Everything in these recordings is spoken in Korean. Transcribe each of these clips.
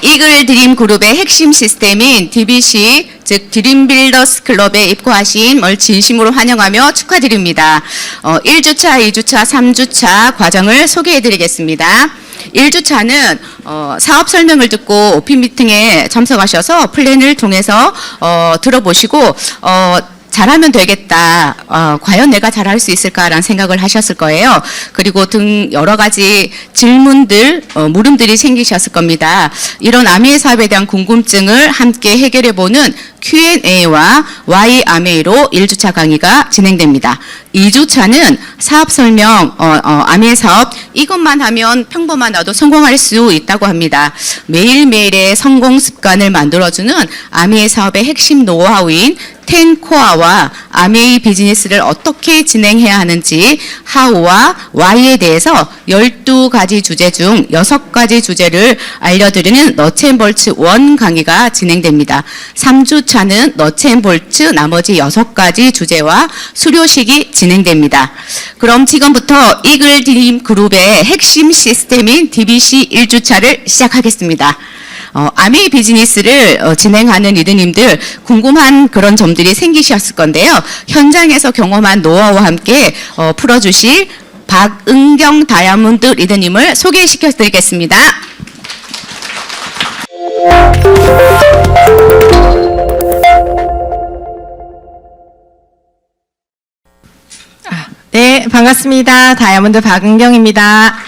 이글 드림 그룹의 핵심 시스템인 DBC, 즉 드림 빌더스 클럽에 입고하신 걸 진심으로 환영하며 축하드립니다. 1주차, 2주차, 3주차 과정을 소개해드리겠습니다. 1주차는 사업 설명을 듣고 오픈 미팅에 참석하셔서 플랜을 통해서 들어보시고 잘하면 되겠다. 과연 내가 잘할 수 있을까라는 생각을 하셨을 거예요. 그리고 등 여러 가지 질문들, 물음들이 생기셨을 겁니다. 이런 아미의 사업에 대한 궁금증을 함께 해결해보는 Q&A와 Y-아메이로 1주차 강의가 진행됩니다. 2주차는 사업 설명, 아미의 사업, 이것만 하면 평범하나도 성공할 수 있다고 합니다. 매일매일의 성공 습관을 만들어주는 아미의 사업의 핵심 노하우인 10코어와 아메이 비즈니스를 어떻게 진행해야 하는지 하우와 Y에 대해서 12가지 주제 중 6가지 주제를 알려드리는 너츠앤볼츠 1 강의가 진행됩니다. 3주차는 너츠앤볼츠 나머지 6가지 주제와 수료식이 진행됩니다. 그럼 지금부터 이글 드림 그룹의 핵심 시스템인 DBC 1주차를 시작하겠습니다. 아메이 비즈니스를 진행하는 리더님들 궁금한 그런 점들이 생기셨을 건데요. 현장에서 경험한 노하우와 함께 풀어주실 박은경 다이아몬드 리더님을 소개시켜 드리겠습니다. 네, 반갑습니다. 다이아몬드 박은경입니다.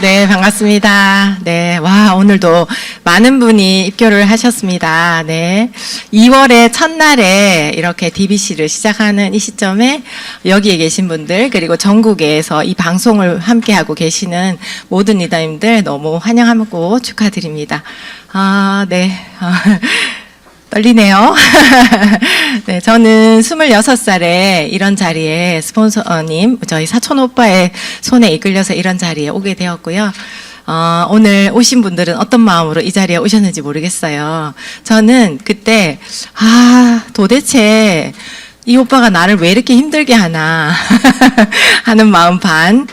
네, 반갑습니다. 네, 와, 오늘도 많은 분이 입교를 하셨습니다. 네. 2월의 첫날에 이렇게 DBC를 시작하는 이 시점에 여기에 계신 분들, 그리고 전국에서 이 방송을 함께하고 계시는 모든 리더님들 너무 환영하고 축하드립니다. 네. 떨리네요. 네, 저는 26살에 이런 자리에 스폰서님, 저희 사촌 오빠의 손에 이끌려서 이런 자리에 오게 되었고요. 오늘 오신 분들은 어떤 마음으로 이 자리에 오셨는지 모르겠어요. 저는 그때, 도대체 이 오빠가 나를 왜 이렇게 힘들게 하나 하는 마음 반,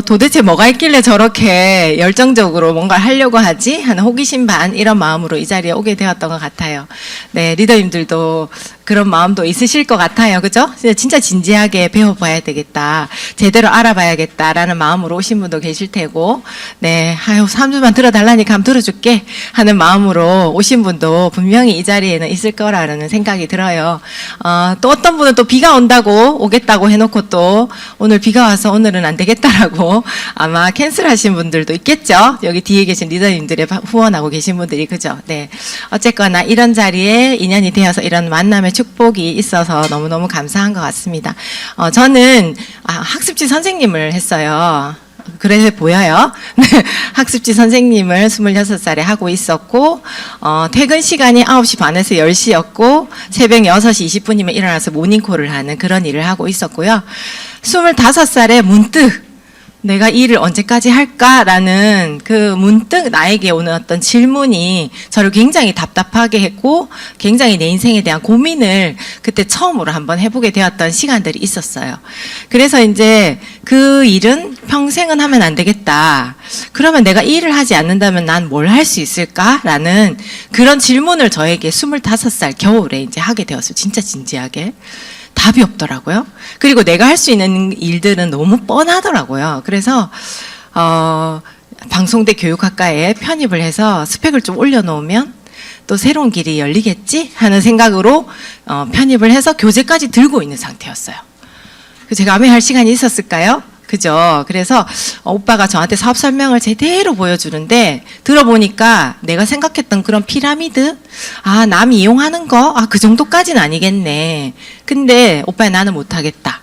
도대체 뭐가 있길래 저렇게 열정적으로 뭔가를 하려고 하지? 하는 호기심 반, 이런 마음으로 이 자리에 오게 되었던 것 같아요. 네, 리더님들도 그런 마음도 있으실 것 같아요. 그죠? 진짜 진지하게 배워봐야 되겠다. 제대로 알아봐야겠다라는 마음으로 오신 분도 계실 테고, 네, 3주만 들어달라니까 한번 들어줄게 하는 마음으로 오신 분도 분명히 이 자리에는 있을 거라는 생각이 들어요. 또 어떤 분은 또 비가 온다고 오겠다고 해놓고 또 오늘 비가 와서 오늘은 안 되겠다라고 아마 캔슬하신 분들도 있겠죠. 여기 뒤에 계신 리더님들의 후원하고 계신 분들이, 그죠? 네. 어쨌거나 이런 자리에 인연이 되어서 이런 만남의 축복이 있어서 너무너무 감사한 것 같습니다. 저는 학습지 선생님을 했어요. 그래 보여요. 학습지 선생님을 26살에 하고 있었고, 퇴근 시간이 9시 반에서 10시였고, 새벽 6시 20분이면 일어나서 모닝콜을 하는 그런 일을 하고 있었고요. 25살에 문득 내가 이 일을 언제까지 할까라는 그 문득 나에게 오는 어떤 질문이 저를 굉장히 답답하게 했고, 굉장히 내 인생에 대한 고민을 그때 처음으로 한번 해보게 되었던 시간들이 있었어요. 그래서 이제 그 일은 평생은 하면 안 되겠다. 그러면 내가 이 일을 하지 않는다면 난 뭘 할 수 있을까라는 그런 질문을 저에게 25살 겨울에 이제 하게 되었어요. 진짜 진지하게. 답이 없더라고요. 그리고 내가 할 수 있는 일들은 너무 뻔하더라고요. 그래서 방송대 교육학과에 편입을 해서 스펙을 좀 올려놓으면 또 새로운 길이 열리겠지 하는 생각으로 편입을 해서 교재까지 들고 있는 상태였어요. 제가 아메 할 시간이 있었을까요? 그죠? 그래서 오빠가 저한테 사업 설명을 제대로 보여주는데 들어보니까 내가 생각했던 그런 피라미드? 남 이용하는 거? 그 정도까지는 아니겠네. 근데 오빠, 나는 못하겠다.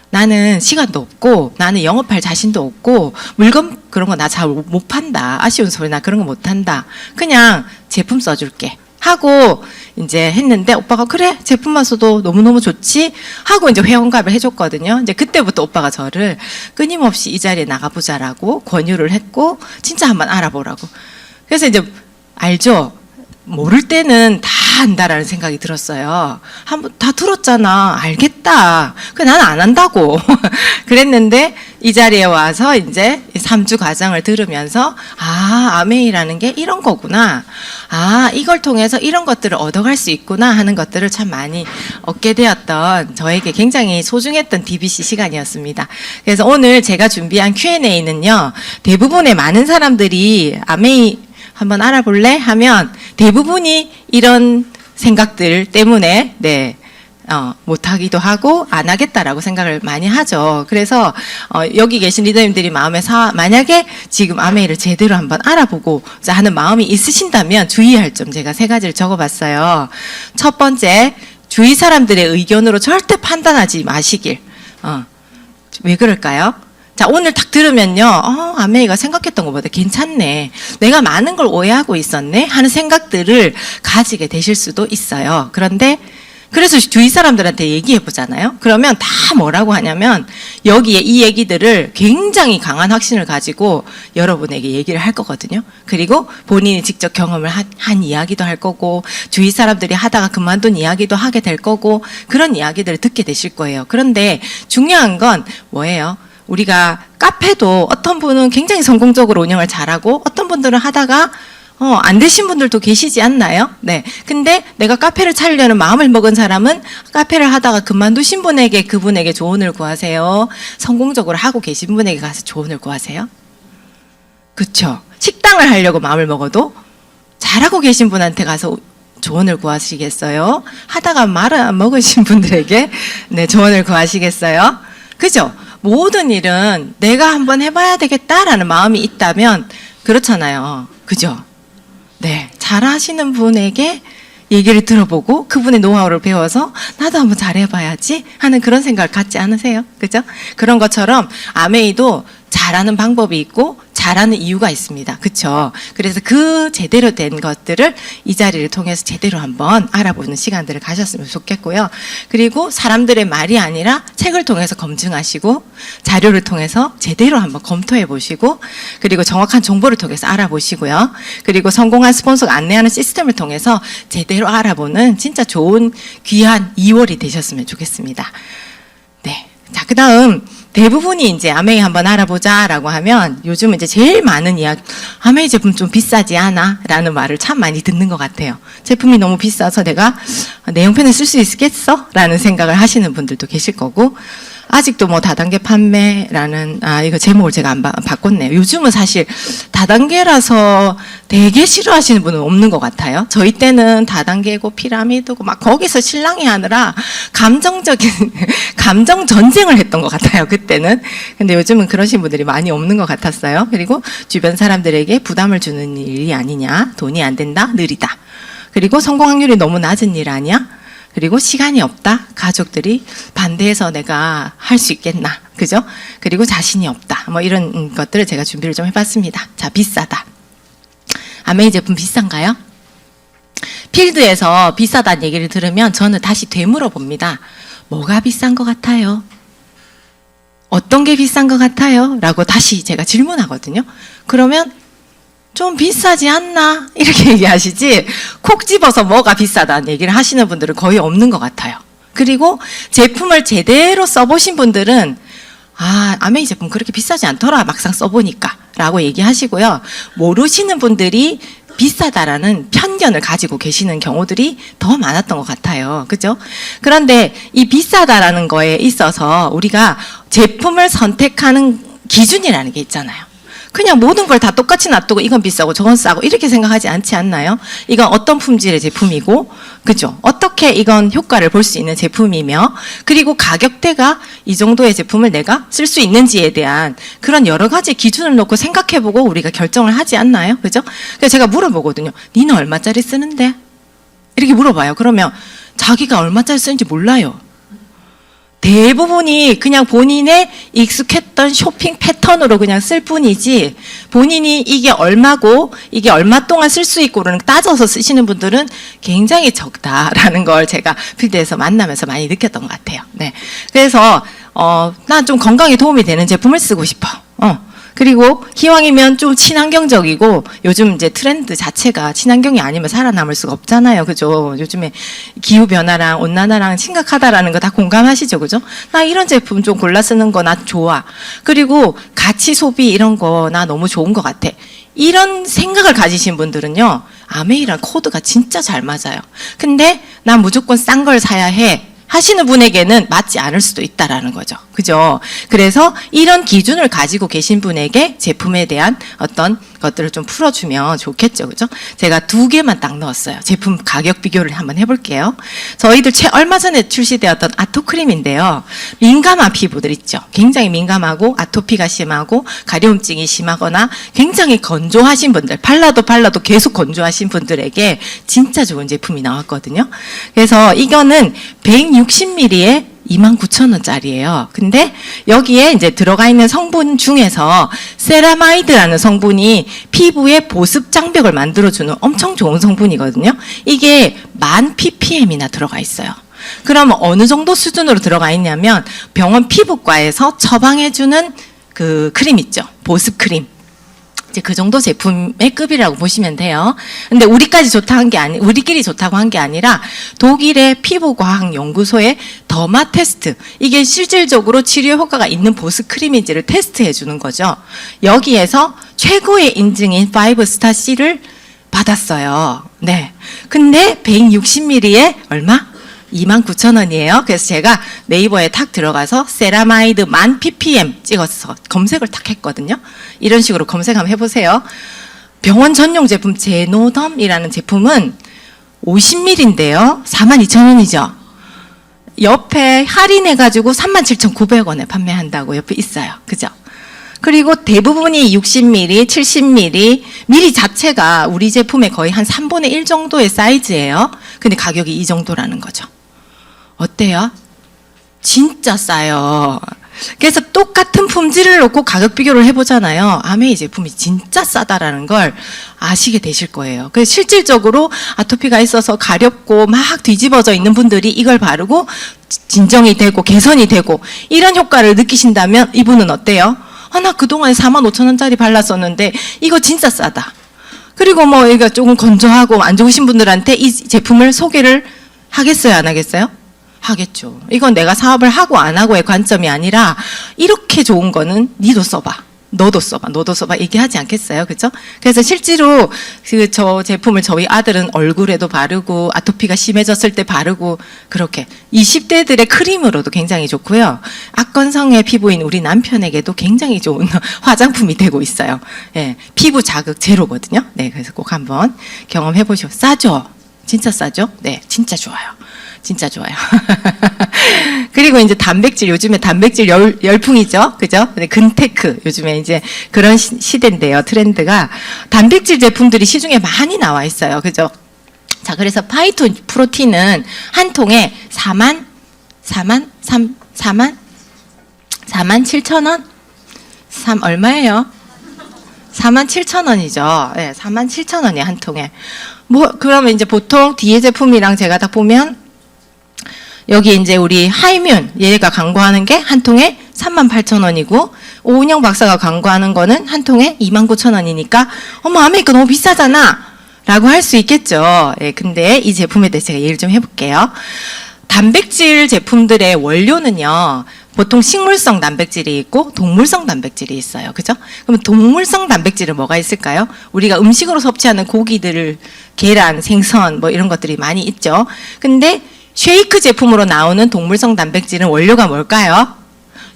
나는 시간도 없고, 나는 영업할 자신도 없고, 물건 그런 거 나 잘 못 판다. 아쉬운 소리 나 그런 거 못한다. 그냥 제품 써줄게. 하고 이제 했는데 오빠가 그래, 제품만 써도 너무너무 좋지 하고 이제 회원가입을 해줬거든요. 이제 그때부터 오빠가 저를 끊임없이 이 자리에 나가보자라고 권유를 했고, 진짜 한번 알아보라고. 그래서 이제 알죠? 모를 때는 다 안다라는 생각이 들었어요. 한번 다 들었잖아. 알겠다. 나는 안 한다고. 그랬는데 이 자리에 와서 이제 3주 과정을 들으면서 아메이라는 게 이런 거구나. 이걸 통해서 이런 것들을 얻어갈 수 있구나 하는 것들을 참 많이 얻게 되었던 저에게 굉장히 소중했던 DBC 시간이었습니다. 그래서 오늘 제가 준비한 Q&A는요. 대부분의 많은 사람들이 아메이 한번 알아볼래? 하면 대부분이 이런 생각들 때문에 못하기도 하고 안 하겠다라고 생각을 많이 하죠. 그래서 여기 계신 리더님들이 마음에 만약에 지금 아메이를 제대로 한번 알아보고자 하는 마음이 있으신다면 주의할 점 제가 3가지를 적어봤어요. 첫 번째, 주위 사람들의 의견으로 절대 판단하지 마시길. 왜 그럴까요? 자, 오늘 딱 들으면요, 아메이가 생각했던 것보다 괜찮네. 내가 많은 걸 오해하고 있었네. 하는 생각들을 가지게 되실 수도 있어요. 그래서 주위 사람들한테 얘기해 보잖아요. 그러면 다 뭐라고 하냐면 여기에 이 얘기들을 굉장히 강한 확신을 가지고 여러분에게 얘기를 할 거거든요. 그리고 본인이 직접 경험을 한 이야기도 할 거고 주위 사람들이 하다가 그만둔 이야기도 하게 될 거고 그런 이야기들을 듣게 되실 거예요. 그런데 중요한 건 뭐예요? 우리가 카페도 어떤 분은 굉장히 성공적으로 운영을 잘하고 어떤 분들은 하다가 안 되신 분들도 계시지 않나요? 네. 근데 내가 카페를 차리려는 마음을 먹은 사람은 카페를 하다가 그만두신 분에게 그분에게 조언을 구하세요. 성공적으로 하고 계신 분에게 가서 조언을 구하세요. 그쵸? 식당을 하려고 마음을 먹어도 잘하고 계신 분한테 가서 조언을 구하시겠어요? 하다가 말을 안 먹으신 분들에게 조언을 구하시겠어요? 그죠? 모든 일은 내가 한번 해봐야 되겠다라는 마음이 있다면 그렇잖아요. 그죠? 네, 잘하시는 분에게 얘기를 들어보고 그분의 노하우를 배워서 나도 한번 잘해봐야지 하는 그런 생각을 갖지 않으세요? 그죠? 그런 것처럼 아메이도 잘하는 방법이 있고 잘하는 이유가 있습니다. 그렇죠? 그래서 그 제대로 된 것들을 이 자리를 통해서 제대로 한번 알아보는 시간들을 가졌으면 좋겠고요. 그리고 사람들의 말이 아니라 책을 통해서 검증하시고 자료를 통해서 제대로 한번 검토해 보시고 그리고 정확한 정보를 통해서 알아보시고요. 그리고 성공한 스폰서가 안내하는 시스템을 통해서 제대로 알아보는 진짜 좋은 귀한 2월이 되셨으면 좋겠습니다. 네. 자, 그 다음 대부분이 이제 아메이 한번 알아보자라고 하면 요즘 이제 제일 많은 이야기, 아메이 제품 좀 비싸지 않아? 라는 말을 참 많이 듣는 것 같아요. 제품이 너무 비싸서 내가 내 형편에 쓸 수 있겠어? 라는 생각을 하시는 분들도 계실 거고, 아직도 뭐 다단계 판매라는, 이거 제목을 제가 안 바꿨네요. 요즘은 사실 다단계라서 되게 싫어하시는 분은 없는 것 같아요. 저희 때는 다단계고 피라미드고 막 거기서 실랑이 하느라 감정 전쟁을 했던 것 같아요. 그때는. 근데 요즘은 그러신 분들이 많이 없는 것 같았어요. 그리고 주변 사람들에게 부담을 주는 일이 아니냐. 돈이 안 된다. 느리다. 그리고 성공 확률이 너무 낮은 일 아니야. 그리고 시간이 없다. 가족들이 반대해서 내가 할 수 있겠나. 그죠? 그리고 자신이 없다. 뭐 이런 것들을 제가 준비를 좀 해봤습니다. 자, 비싸다. 아메이 제품 비싼가요? 필드에서 비싸다는 얘기를 들으면 저는 다시 되물어 봅니다. 뭐가 비싼 것 같아요? 어떤 게 비싼 것 같아요? 라고 다시 제가 질문하거든요. 그러면 좀 비싸지 않나? 이렇게 얘기하시지 콕 집어서 뭐가 비싸다는 얘기를 하시는 분들은 거의 없는 것 같아요. 그리고 제품을 제대로 써보신 분들은 아메이 제품 그렇게 비싸지 않더라 막상 써보니까 라고 얘기하시고요. 모르시는 분들이 비싸다라는 편견을 가지고 계시는 경우들이 더 많았던 것 같아요. 그죠? 그런데 이 비싸다라는 거에 있어서 우리가 제품을 선택하는 기준이라는 게 있잖아요. 그냥 모든 걸 다 똑같이 놔두고 이건 비싸고 저건 싸고 이렇게 생각하지 않지 않나요? 이건 어떤 품질의 제품이고, 그죠? 어떻게 이건 효과를 볼 수 있는 제품이며, 그리고 가격대가 이 정도의 제품을 내가 쓸 수 있는지에 대한 그런 여러 가지 기준을 놓고 생각해보고 우리가 결정을 하지 않나요? 그죠? 그래서 제가 물어보거든요. 니는 얼마짜리 쓰는데? 이렇게 물어봐요. 그러면 자기가 얼마짜리 쓰는지 몰라요. 대부분이 그냥 본인의 익숙했던 쇼핑 패턴으로 그냥 쓸 뿐이지 본인이 이게 얼마고 이게 얼마 동안 쓸 수 있고를 따져서 쓰시는 분들은 굉장히 적다라는 걸 제가 필드에서 만나면서 많이 느꼈던 것 같아요. 네. 그래서 난 좀 건강에 도움이 되는 제품을 쓰고 싶어. 그리고 기왕이면 좀 친환경적이고 요즘 이제 트렌드 자체가 친환경이 아니면 살아남을 수가 없잖아요. 그죠? 요즘에 기후변화랑 온난화랑 심각하다라는 거 다 공감하시죠? 그죠? 나 이런 제품 좀 골라 쓰는 거 나 좋아. 그리고 가치 소비 이런 거 나 너무 좋은 것 같아. 이런 생각을 가지신 분들은요, 아메이랑 코드가 진짜 잘 맞아요. 근데 난 무조건 싼 걸 사야 해 하시는 분에게는 맞지 않을 수도 있다라는 거죠. 그죠? 그래서 이런 기준을 가지고 계신 분에게 제품에 대한 어떤 것들을 좀 풀어주면 좋겠죠. 그죠? 제가 2개만 딱 넣었어요. 제품 가격 비교를 한번 해볼게요. 저희들 얼마 전에 출시되었던 아토크림인데요. 민감한 피부들 있죠. 굉장히 민감하고 아토피가 심하고 가려움증이 심하거나 굉장히 건조하신 분들, 발라도 계속 건조하신 분들에게 진짜 좋은 제품이 나왔거든요. 그래서 이거는 160ml에 29,000원짜리예요. 근데 여기에 이제 들어가 있는 성분 중에서 세라마이드라는 성분이 피부의 보습 장벽을 만들어주는 엄청 좋은 성분이거든요. 이게 10,000ppm이나 들어가 있어요. 그럼 어느 정도 수준으로 들어가 있냐면 병원 피부과에서 처방해주는 그 크림 있죠. 보습 크림. 이제 그 정도 제품의 급이라고 보시면 돼요. 근데 우리끼리 좋다고 한 게 아니라 독일의 피부과학 연구소의 더마 테스트. 이게 실질적으로 치료 효과가 있는 보습 크림인지를 테스트해 주는 거죠. 여기에서 최고의 인증인 5스타 C를 받았어요. 네. 근데 160ml에 얼마? 29,000원이에요. 그래서 제가 네이버에 탁 들어가서 세라마이드 10,000ppm 찍어서 검색을 탁 했거든요. 이런 식으로 검색 한번 해보세요. 병원 전용 제품 제노덤이라는 제품은 50ml인데요. 42,000원이죠. 옆에 할인해가지고 37,900원에 판매한다고 옆에 있어요. 그죠? 그리고 대부분이 60ml, 70ml, ml 자체가 우리 제품의 거의 한 3분의 1 정도의 사이즈예요. 근데 가격이 이 정도라는 거죠. 어때요? 진짜 싸요. 그래서 똑같은 품질을 놓고 가격 비교를 해보잖아요. 아메이 제품이 진짜 싸다라는 걸 아시게 되실 거예요. 그래서 실질적으로 아토피가 있어서 가렵고 막 뒤집어져 있는 분들이 이걸 바르고 진정이 되고 개선이 되고 이런 효과를 느끼신다면 이분은 어때요? 나 그동안에 45,000원짜리 발랐었는데 이거 진짜 싸다. 그리고 뭐 이거 조금 건조하고 안 좋으신 분들한테 이 제품을 소개를 하겠어요, 안 하겠어요? 하겠죠. 이건 내가 사업을 하고 안 하고의 관점이 아니라 이렇게 좋은 거는 니도 써봐. 너도 써봐 얘기하지 않겠어요? 그죠? 그래서 실제로 저 제품을 저희 아들은 얼굴에도 바르고 아토피가 심해졌을 때 바르고 그렇게 20대들의 크림으로도 굉장히 좋고요. 악건성의 피부인 우리 남편에게도 굉장히 좋은 화장품이 되고 있어요. 예, 피부 자극 제로거든요. 네, 그래서 꼭 한번 경험해 보시고 싸죠? 진짜 싸죠? 네, 진짜 좋아요. 진짜 좋아요. 그리고 이제 단백질, 요즘에 단백질 열풍이죠. 그죠? 근테크, 요즘에 이제 그런 시대인데요. 트렌드가. 단백질 제품들이 시중에 많이 나와 있어요. 그죠? 자, 그래서 파이토 프로틴은 한 통에 47,000원? 얼마예요? 47,000원이죠. 네, 47,000원이에요, 한 통에. 그러면 이제 보통 뒤에 제품이랑 제가 다 보면 여기 이제 우리 하이뮨 얘가 광고하는 게 한 통에 38,000원이고 오은영 박사가 광고하는 거는 한 통에 29,000원이니까 어머 아메리카 너무 비싸잖아 라고 할 수 있겠죠. 예, 근데 이 제품에 대해서 제가 얘기를 좀 해볼게요. 단백질 제품들의 원료는요. 보통 식물성 단백질이 있고 동물성 단백질이 있어요. 그죠? 그럼 동물성 단백질은 뭐가 있을까요? 우리가 음식으로 섭취하는 고기들, 계란, 생선 뭐 이런 것들이 많이 있죠. 근데 쉐이크 제품으로 나오는 동물성 단백질은 원료가 뭘까요?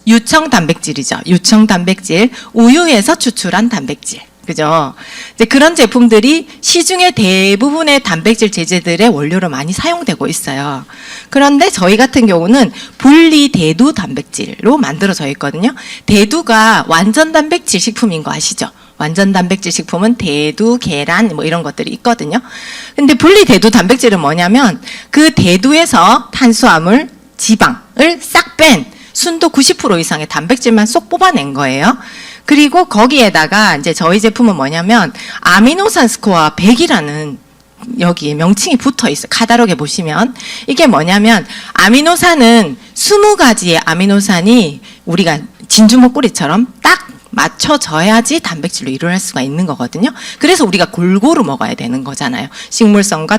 유청 단백질이죠. 유청 단백질. 우유에서 추출한 단백질. 그죠? 이제 그런 제품들이 시중의 대부분의 단백질 제제들의 원료로 많이 사용되고 있어요. 그런데 저희 같은 경우는 분리 대두 단백질로 만들어져 있거든요. 대두가 완전 단백질 식품인 거 아시죠? 완전 단백질 식품은 대두, 계란 뭐 이런 것들이 있거든요. 근데 분리 대두 단백질은 뭐냐면 그 대두에서 탄수화물, 지방을 싹 뺀 순도 90% 이상의 단백질만 쏙 뽑아낸 거예요. 그리고 거기에다가 이제 저희 제품은 뭐냐면 아미노산 스코어 100이라는 여기 명칭이 붙어 있어요. 카탈로그에 보시면 이게 뭐냐면 아미노산은 20가지의 아미노산이 우리가 진주 목걸이처럼 딱 맞춰져야지 단백질로 일어날 수가 있는 거거든요. 그래서 우리가 골고루 먹어야 되는 거잖아요. 식물성과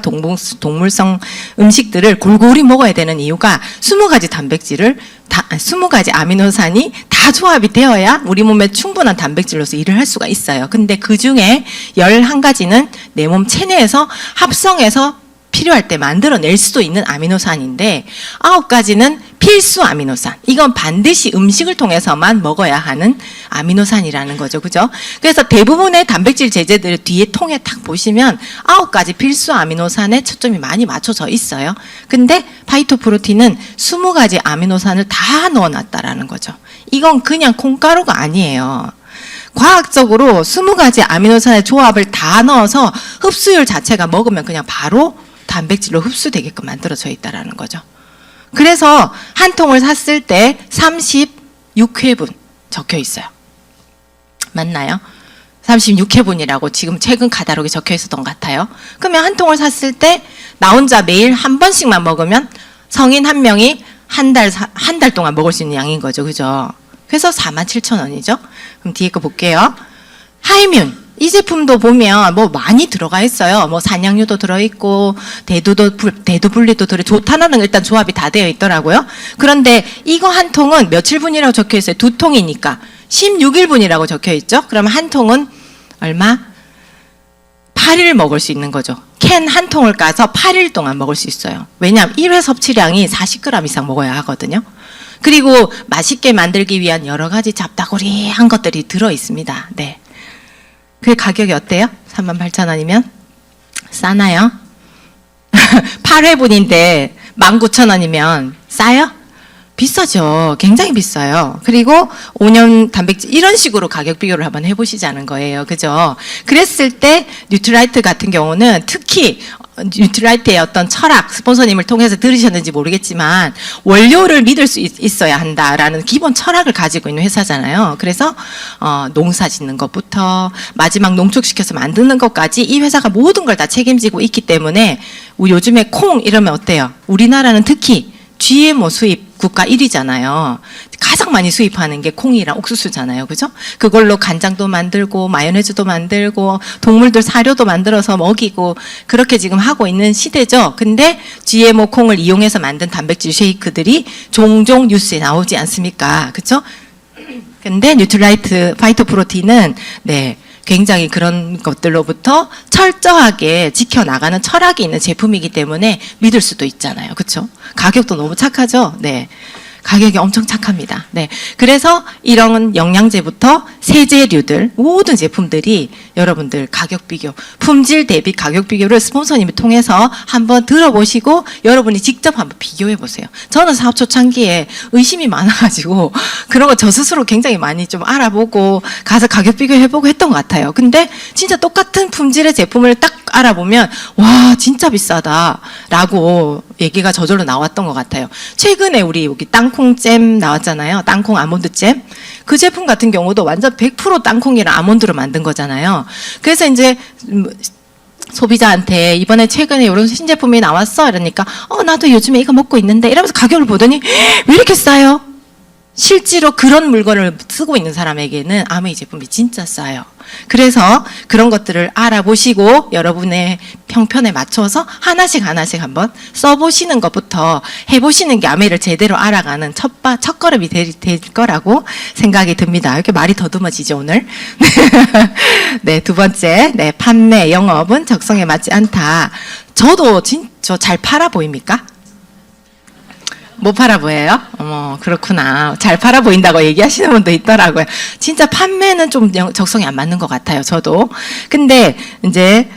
동물성 음식들을 골고루 먹어야 되는 이유가 20가지 단백질을 20가지 아미노산이 다 조합이 되어야 우리 몸에 충분한 단백질로서 일을 할 수가 있어요. 근데 그 중에 11가지는 내 몸 체내에서 합성해서 필요할 때 만들어낼 수도 있는 아미노산인데 9가지는 필수 아미노산. 이건 반드시 음식을 통해서만 먹어야 하는 아미노산이라는 거죠. 그죠? 그래서 대부분의 단백질 제제들 뒤에 통에 딱 보시면 9가지 필수 아미노산에 초점이 많이 맞춰져 있어요. 근데 파이토프로틴은 20가지 아미노산을 다 넣어놨다라는 거죠. 이건 그냥 콩가루가 아니에요. 과학적으로 20가지 아미노산의 조합을 다 넣어서 흡수율 자체가 먹으면 그냥 바로 단백질로 흡수되게끔 만들어져 있다는 거죠. 그래서 한 통을 샀을 때 36회분 적혀 있어요. 맞나요? 36회분이라고 지금 최근 카탈로그에 적혀 있었던 것 같아요. 그러면 한 통을 샀을 때 나 혼자 매일 한 번씩만 먹으면 성인 한 명이 한 달 동안 먹을 수 있는 양인 거죠. 그죠? 그래서 47,000원이죠. 그럼 뒤에 거 볼게요. 하이뮨. 이 제품도 보면 뭐 많이 들어가 있어요. 뭐 산양유도 들어있고 대두분리도 좋다는 일단 조합이 다 되어 있더라고요. 그런데 이거 한 통은 며칠 분이라고 적혀 있어요. 2통이니까 16일분이라고 적혀 있죠. 그러면 한 통은 얼마? 8일 먹을 수 있는 거죠. 캔 한 통을 까서 8일 동안 먹을 수 있어요. 왜냐하면 1회 섭취량이 40g 이상 먹어야 하거든요. 그리고 맛있게 만들기 위한 여러 가지 잡다구리한 것들이 들어 있습니다. 네. 그 가격이 어때요? 38,000원이면? 싸나요? 8회분인데 19,000원이면 싸요? 비싸죠. 굉장히 비싸요. 그리고 5년 단백질 이런 식으로 가격 비교를 한번 해보시자는 거예요. 그죠? 그랬을 때 뉴트라이트 같은 경우는 특히 뉴트라이트의 어떤 철학, 스폰서님을 통해서 들으셨는지 모르겠지만 원료를 믿을 수 있어야 한다라는 기본 철학을 가지고 있는 회사잖아요. 그래서 농사 짓는 것부터 마지막 농축시켜서 만드는 것까지 이 회사가 모든 걸 다 책임지고 있기 때문에 요즘에 콩 이러면 어때요? 우리나라는 특히 GMO 수입 국가 1위잖아요. 가장 많이 수입하는 게 콩이랑 옥수수잖아요. 그죠? 그걸로 간장도 만들고 마요네즈도 만들고 동물들 사료도 만들어서 먹이고 그렇게 지금 하고 있는 시대죠. 근데 GMO 콩을 이용해서 만든 단백질 쉐이크들이 종종 뉴스에 나오지 않습니까? 그죠? 근데 뉴트라이트 파이토프로틴은 굉장히 그런 것들로부터 철저하게 지켜나가는 철학이 있는 제품이기 때문에 믿을 수도 있잖아요. 그렇죠? 가격도 너무 착하죠? 네. 가격이 엄청 착합니다. 네. 그래서 이런 영양제부터 세제류들 모든 제품들이 여러분들 가격 비교, 품질 대비 가격 비교를 스폰서님을 통해서 한번 들어보시고 여러분이 직접 한번 비교해 보세요. 저는 사업 초창기에 의심이 많아가지고 그런 거 저 스스로 굉장히 많이 좀 알아보고 가서 가격 비교해보고 했던 것 같아요. 근데 진짜 똑같은 품질의 제품을 딱 알아보면 와 진짜 비싸다라고 얘기가 저절로 나왔던 것 같아요. 최근에 우리 여기 땅콩잼 나왔잖아요. 땅콩 아몬드잼. 그 제품 같은 경우도 완전 100% 땅콩이랑 아몬드로 만든 거잖아요. 그래서 이제 소비자한테 이번에 최근에 이런 신제품이 나왔어. 이러니까 나도 요즘에 이거 먹고 있는데 이러면서 가격을 보더니 왜 이렇게 싸요? 실제로 그런 물건을 쓰고 있는 사람에게는 아마 이 제품이 진짜 싸요. 그래서 그런 것들을 알아보시고 여러분의 형편에 맞춰서 하나씩 한번 써보시는 것부터 해보시는 게 아메를 제대로 알아가는 첫걸음이 될 거라고 생각이 듭니다. 이렇게 말이 더듬어지죠 오늘. 네, 두 번째, 판매 영업은 적성에 맞지 않다. 저도 진짜 잘 팔아 보입니까? 못 팔아 보여요? 어머, 그렇구나. 잘 팔아 보인다고 얘기하시는 분도 있더라고요. 진짜 판매는 좀 적성이 안 맞는 것 같아요, 저도. 근데 이제,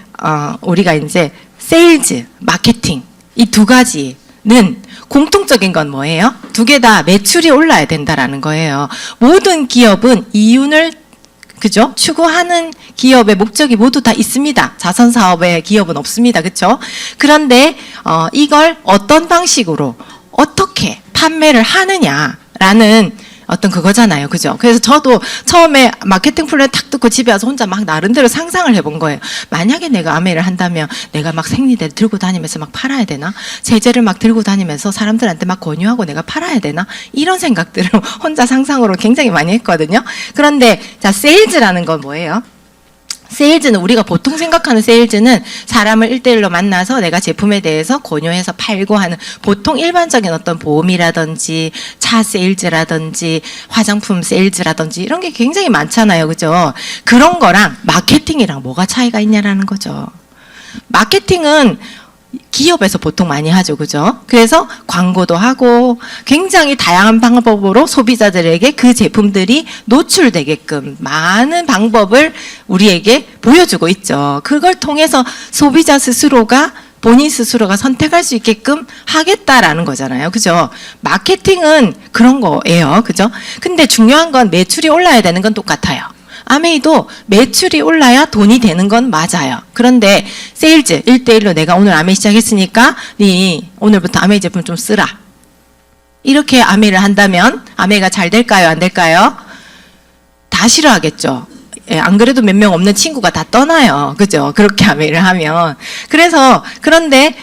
우리가 이제 세일즈, 마케팅, 이 두 가지는 공통적인 건 뭐예요? 두 개 다 매출이 올라야 된다라는 거예요. 모든 기업은 이윤을 그죠? 추구하는 기업의 목적이 모두 다 있습니다. 자선 사업의 기업은 없습니다. 그렇죠? 그런데 이걸 어떤 방식으로 어떻게 판매를 하느냐라는 어떤 그거잖아요. 그죠? 그래서 저도 처음에 마케팅 플랜 탁 듣고 집에 와서 혼자 막 나름대로 상상을 해본 거예요. 만약에 내가 아메이를 한다면 내가 막 생리대를 들고 다니면서 막 팔아야 되나? 세제를 막 들고 다니면서 사람들한테 막 권유하고 내가 팔아야 되나? 이런 생각들을 혼자 상상으로 굉장히 많이 했거든요. 그런데 자, 세일즈라는 건 뭐예요? 세일즈는 우리가 보통 생각하는 세일즈는 사람을 1대1로 만나서 내가 제품에 대해서 권유해서 팔고 하는 보통 일반적인 어떤 보험이라든지 차 세일즈라든지 화장품 세일즈라든지 이런 게 굉장히 많잖아요. 그죠? 그런 거랑 마케팅이랑 뭐가 차이가 있냐라는 거죠. 마케팅은 기업에서 보통 많이 하죠. 그죠? 그래서 광고도 하고 굉장히 다양한 방법으로 소비자들에게 그 제품들이 노출되게끔 많은 방법을 우리에게 보여주고 있죠. 그걸 통해서 소비자 스스로가 본인 스스로가 선택할 수 있게끔 하겠다라는 거잖아요. 그죠? 마케팅은 그런 거예요. 그죠? 근데 중요한 건 매출이 올라야 되는 건 똑같아요. 아메이도 매출이 올라야 돈이 되는 건 맞아요. 그런데 세일즈 1대1로 내가 오늘 아메이 시작했으니까 네 오늘부터 아메이 제품 좀 쓰라. 이렇게 아메이를 한다면 아메이가 잘 될까요? 안 될까요? 다 싫어하겠죠. 예, 안 그래도 몇 명 없는 친구가 다 떠나요. 그죠? 그렇게 아메이를 하면. 그래서 그런데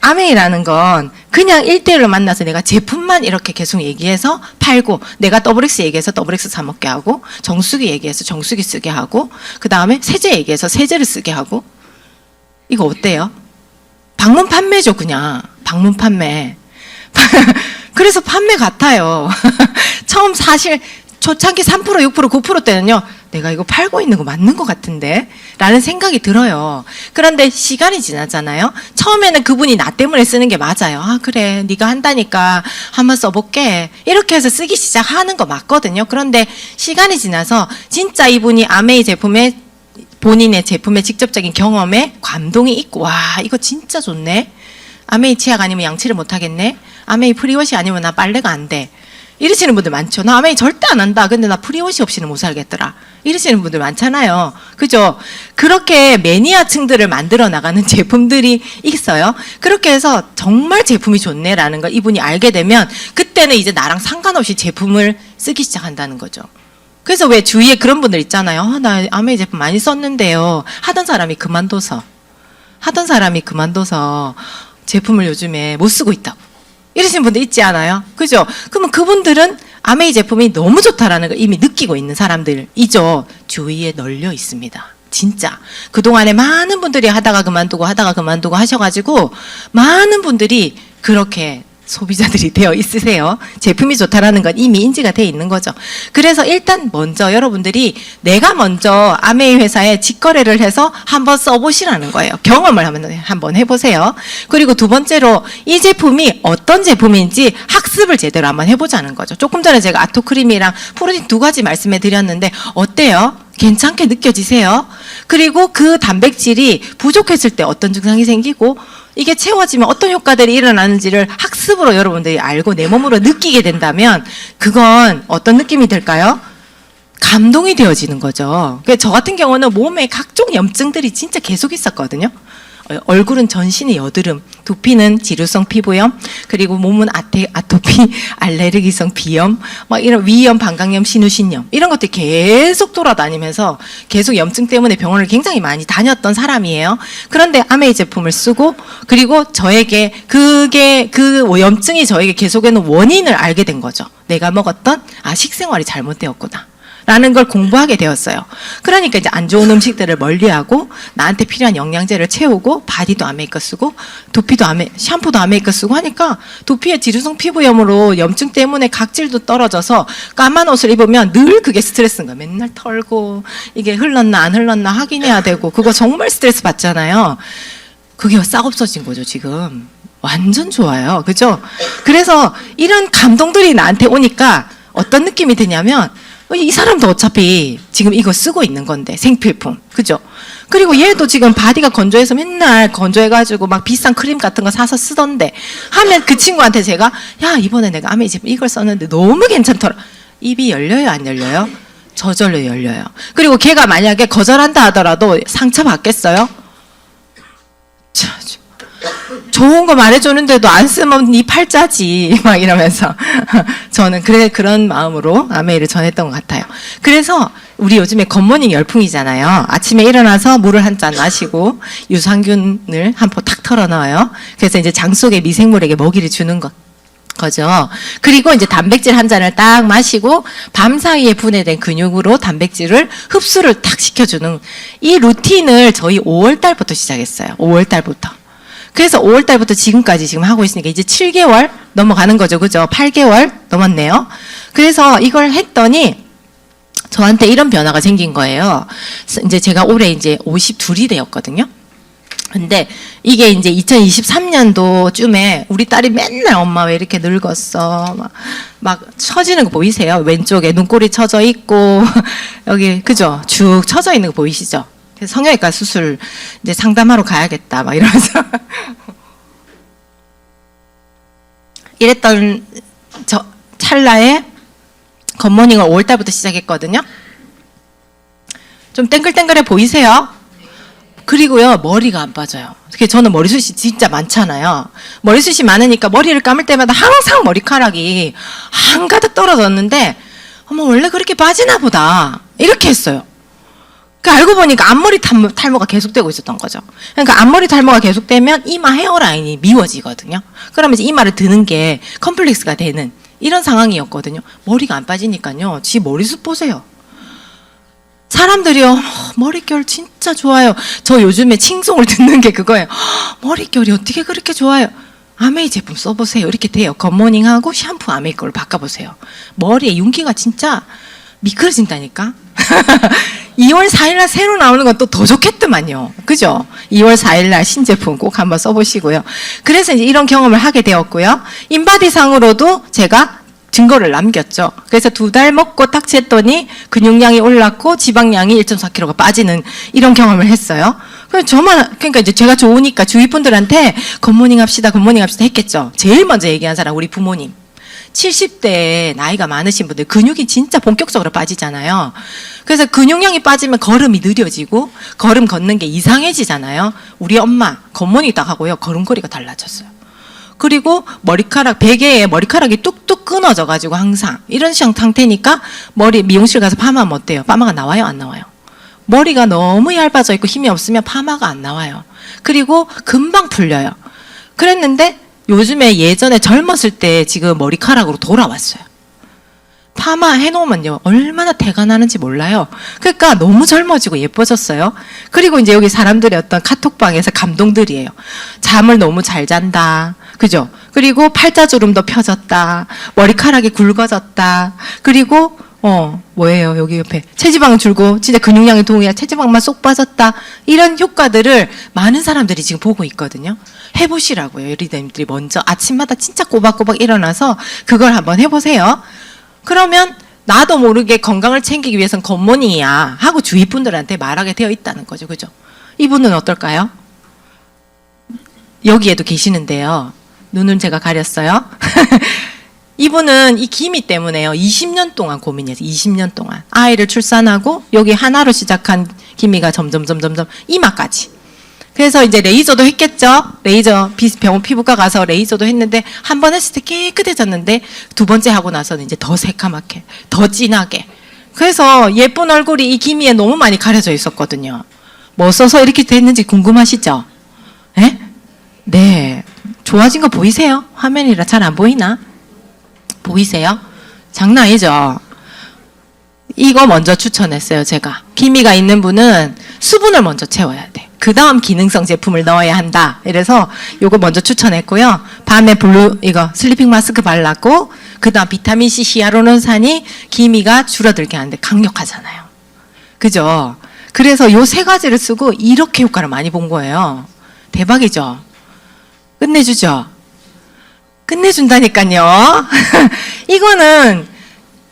아메이라는 건 그냥 1대1로 만나서 내가 제품만 이렇게 계속 얘기해서 팔고 내가 더블X 얘기해서 더블X 사 먹게 하고 정수기 얘기해서 정수기 쓰게 하고 그 다음에 세제 얘기해서 세제를 쓰게 하고 이거 어때요? 방문 판매죠. 그냥 방문 판매. 그래서 판매 같아요. 처음 사실 초창기 3%, 6%, 9% 때는요. 내가 이거 팔고 있는 거 맞는 것 같은데? 라는 생각이 들어요. 그런데 시간이 지나잖아요. 처음에는 그분이 나 때문에 쓰는 게 맞아요. 아 그래 네가 한다니까 한번 써볼게. 이렇게 해서 쓰기 시작하는 거 맞거든요. 그런데 시간이 지나서 진짜 이분이 아메이 제품에 본인의 제품의 직접적인 경험에 감동이 있고 와 이거 진짜 좋네. 아메이 치약 아니면 양치를 못하겠네. 아메이 프리워시 아니면 나 빨래가 안 돼. 이러시는 분들 많죠. 나 아메이 절대 안 한다. 근데 나 프리워시 없이는 못 살겠더라. 이러시는 분들 많잖아요. 그죠? 그렇게 매니아층들을 만들어 나가는 제품들이 있어요. 그렇게 해서 정말 제품이 좋네라는 걸 이분이 알게 되면 그때는 이제 나랑 상관없이 제품을 쓰기 시작한다는 거죠. 그래서 왜 주위에 그런 분들 있잖아요. 나 아메이 제품 많이 썼는데요. 하던 사람이 그만둬서 제품을 요즘에 못 쓰고 있다고. 이러신 분들 있지 않아요? 그죠? 그러면 그분들은 아메이 제품이 너무 좋다라는 걸 이미 느끼고 있는 사람들이죠. 주위에 널려 있습니다. 진짜. 그동안에 많은 분들이 하다가 그만두고 하셔가지고 많은 분들이 그렇게 소비자들이 되어 있으세요. 제품이 좋다라는 건 이미 인지가 되어 있는 거죠. 그래서 일단 먼저 여러분들이 내가 먼저 아메이 회사에 직거래를 해서 한번 써보시라는 거예요. 경험을 한번 해보세요. 그리고 두 번째로 이 제품이 어떤 제품인지 학습을 제대로 한번 해보자는 거죠. 조금 전에 제가 아토크림이랑 프로틴 2가지 말씀해 드렸는데 어때요? 괜찮게 느껴지세요? 그리고 그 단백질이 부족했을 때 어떤 증상이 생기고 이게 채워지면 어떤 효과들이 일어나는지를 학습으로 여러분들이 알고 내 몸으로 느끼게 된다면 그건 어떤 느낌이 들까요? 감동이 되어지는 거죠. 저 같은 경우는 몸에 각종 염증들이 진짜 계속 있었거든요. 얼굴은 전신이 여드름, 두피는 지루성 피부염, 그리고 몸은 아토피, 알레르기성 비염, 막 이런 위염, 방광염, 신우신염 이런 것들이 계속 돌아다니면서 계속 염증 때문에 병원을 굉장히 많이 다녔던 사람이에요. 그런데 아메이 제품을 쓰고 그리고 저에게 그게 그 염증이 저에게 계속해는 원인을 알게 된 거죠. 내가 먹었던 식생활이 잘못되었구나. 라는 걸 공부하게 되었어요. 그러니까 이제 안 좋은 음식들을 멀리하고 나한테 필요한 영양제를 채우고 바디도 아메이 거 쓰고 두피도 샴푸도 아메이 거 쓰고 하니까 두피에 지루성 피부염으로 염증 때문에 각질도 떨어져서 까만 옷을 입으면 늘 그게 스트레스인 거예요. 맨날 털고 이게 흘렀나 안 흘렀나 확인해야 되고 그거 정말 스트레스 받잖아요. 그게 싹 없어진 거죠 지금. 완전 좋아요. 그죠? 그래서 이런 감동들이 나한테 오니까 어떤 느낌이 드냐면 이 사람도 어차피 지금 이거 쓰고 있는 건데 생필품 그죠? 그리고 얘도 지금 바디가 건조해서 맨날 건조해가지고 막 비싼 크림 같은 거 사서 쓰던데 하면 그 친구한테 제가 야 이번에 내가 아메이 제품 이걸 썼는데 너무 괜찮더라. 입이 열려요 안 열려요? 저절로 열려요. 그리고 걔가 만약에 거절한다 하더라도 상처 받겠어요? 좋은 거 말해주는데도 안 쓰면 네 팔자지 막 이러면서 저는 그런 마음으로 아메이를 전했던 것 같아요. 그래서 우리 요즘에 굿모닝 열풍이잖아요. 아침에 일어나서 물을 한 잔 마시고 유산균을 한 포 탁 털어 넣어요. 그래서 이제 장 속의 미생물에게 먹이를 주는 거죠. 그리고 이제 단백질 한 잔을 딱 마시고 밤 사이에 분해된 근육으로 단백질을 흡수를 탁 시켜주는 이 루틴을 저희 5월 달부터 시작했어요. 5월 달부터. 그래서 5월 달부터 지금까지 지금 하고 있으니까 이제 7개월 넘어가는 거죠. 그죠? 8개월 넘었네요. 그래서 이걸 했더니 저한테 이런 변화가 생긴 거예요. 이제 제가 올해 이제 52이 되었거든요. 근데 이게 이제 2023년도쯤에 우리 딸이 맨날 엄마 왜 이렇게 늙었어? 막 처지는 거 보이세요? 왼쪽에 눈꼬리 처져 있고 여기 그죠? 쭉 처져 있는 거 보이시죠? 그래서 성형외과 수술 이제 상담하러 가야겠다 막 이러면서 이랬던 저 찰나에 굿모닝을 5월 달부터 시작했거든요. 좀 땡글땡글해 보이세요? 그리고요, 머리가 안 빠져요. 특히 저는 머리숱이 진짜 많잖아요. 머리숱이 많으니까 머리를 감을 때마다 항상 머리카락이 한가득 떨어졌는데, 어머, 원래 그렇게 빠지나 보다. 이렇게 했어요. 그러니까 알고 보니까 앞머리 탈모가 계속되고 있었던 거죠. 그러니까 앞머리 탈모가 계속되면 이마 헤어라인이 미워지거든요. 그러면 이제 이마를 드는 게 컴플렉스가 되는 이런 상황이었거든요. 머리가 안 빠지니까요. 지 머리숱 보세요. 사람들이요, 머릿결 진짜 좋아요. 저 요즘에 칭송을 듣는 게 그거예요. 머릿결이 어떻게 그렇게 좋아요? 아메이 제품 써보세요. 이렇게 돼요. 굿모닝하고 샴푸 아메이 걸로 바꿔보세요. 머리에 윤기가 진짜 미끄러진다니까. 2월 4일날 새로 나오는 건 또 더 좋겠더만요. 그죠? 2월 4일날 신제품 꼭 한번 써보시고요. 그래서 이제 이런 경험을 하게 되었고요. 인바디상으로도 제가 증거를 남겼죠. 그래서 2달 먹고 딱 쟀더니 근육량이 올랐고 지방량이 1.4kg가 빠지는 이런 경험을 했어요. 그러니까 이제 제가 좋으니까 주위 분들한테 굿모닝 합시다, 굿모닝 합시다 했겠죠. 제일 먼저 얘기한 사람 우리 부모님. 70대 나이가 많으신 분들 근육이 진짜 본격적으로 빠지잖아요. 그래서 근육량이 빠지면 걸음이 느려지고 걸음 걷는 게 이상해지잖아요. 우리 엄마 굿모닝 딱 하고요. 걸음걸이가 달라졌어요. 그리고 머리카락, 베개에 머리카락이 뚝뚝 끊어져가지고 항상 이런 상태니까 미용실 가서 파마하면 어때요? 파마가 나와요? 안 나와요? 머리가 너무 얇아져 있고 힘이 없으면 파마가 안 나와요. 그리고 금방 풀려요. 그랬는데 요즘에 예전에 젊었을 때 지금 머리카락으로 돌아왔어요. 파마 해놓으면요 얼마나 태가 나는지 몰라요. 그러니까 너무 젊어지고 예뻐졌어요. 그리고 이제 여기 사람들의 어떤 카톡방에서 감동들이에요. 잠을 너무 잘 잔다. 그죠? 그리고 팔자주름도 펴졌다. 머리카락이 굵어졌다. 그리고 뭐예요? 여기 옆에 체지방 줄고 진짜 근육량이 동이야. 체지방만 쏙 빠졌다. 이런 효과들을 많은 사람들이 지금 보고 있거든요. 해보시라고요. 여러분들이 먼저 아침마다 진짜 꼬박꼬박 일어나서 그걸 한번 해보세요. 그러면 나도 모르게 건강을 챙기기 위해서는 굿모닝이야 하고 주위 분들한테 말하게 되어 있다는 거죠. 그죠? 이분은 어떨까요? 여기에도 계시는데요. 눈은 제가 가렸어요. 이분은 이 기미 때문에요. 20년 동안 고민했어요. 20년 동안. 아이를 출산하고 여기 하나로 시작한 기미가 점점 이마까지. 그래서 이제 레이저도 했겠죠. 레이저 병원 피부과 가서 레이저도 했는데 한 번 했을 때 깨끗해졌는데 두 번째 하고 나서는 이제 더 새카맣게, 더 진하게. 그래서 예쁜 얼굴이 이 기미에 너무 많이 가려져 있었거든요. 뭐 써서 이렇게 됐는지 궁금하시죠? 네? 네. 좋아진 거 보이세요? 화면이라 잘 안 보이나? 보이세요? 장난 아니죠? 이거 먼저 추천했어요, 제가. 기미가 있는 분은 수분을 먼저 채워야 돼. 그 다음 기능성 제품을 넣어야 한다. 이래서 요거 먼저 추천했고요. 밤에 이거 슬리핑 마스크 발랐고, 그 다음 비타민C 히아루론산이 기미가 줄어들게 하는데 강력하잖아요. 그죠? 그래서 요 세 가지를 쓰고 이렇게 효과를 많이 본 거예요. 대박이죠? 끝내주죠? 끝내준다니까요. 이거는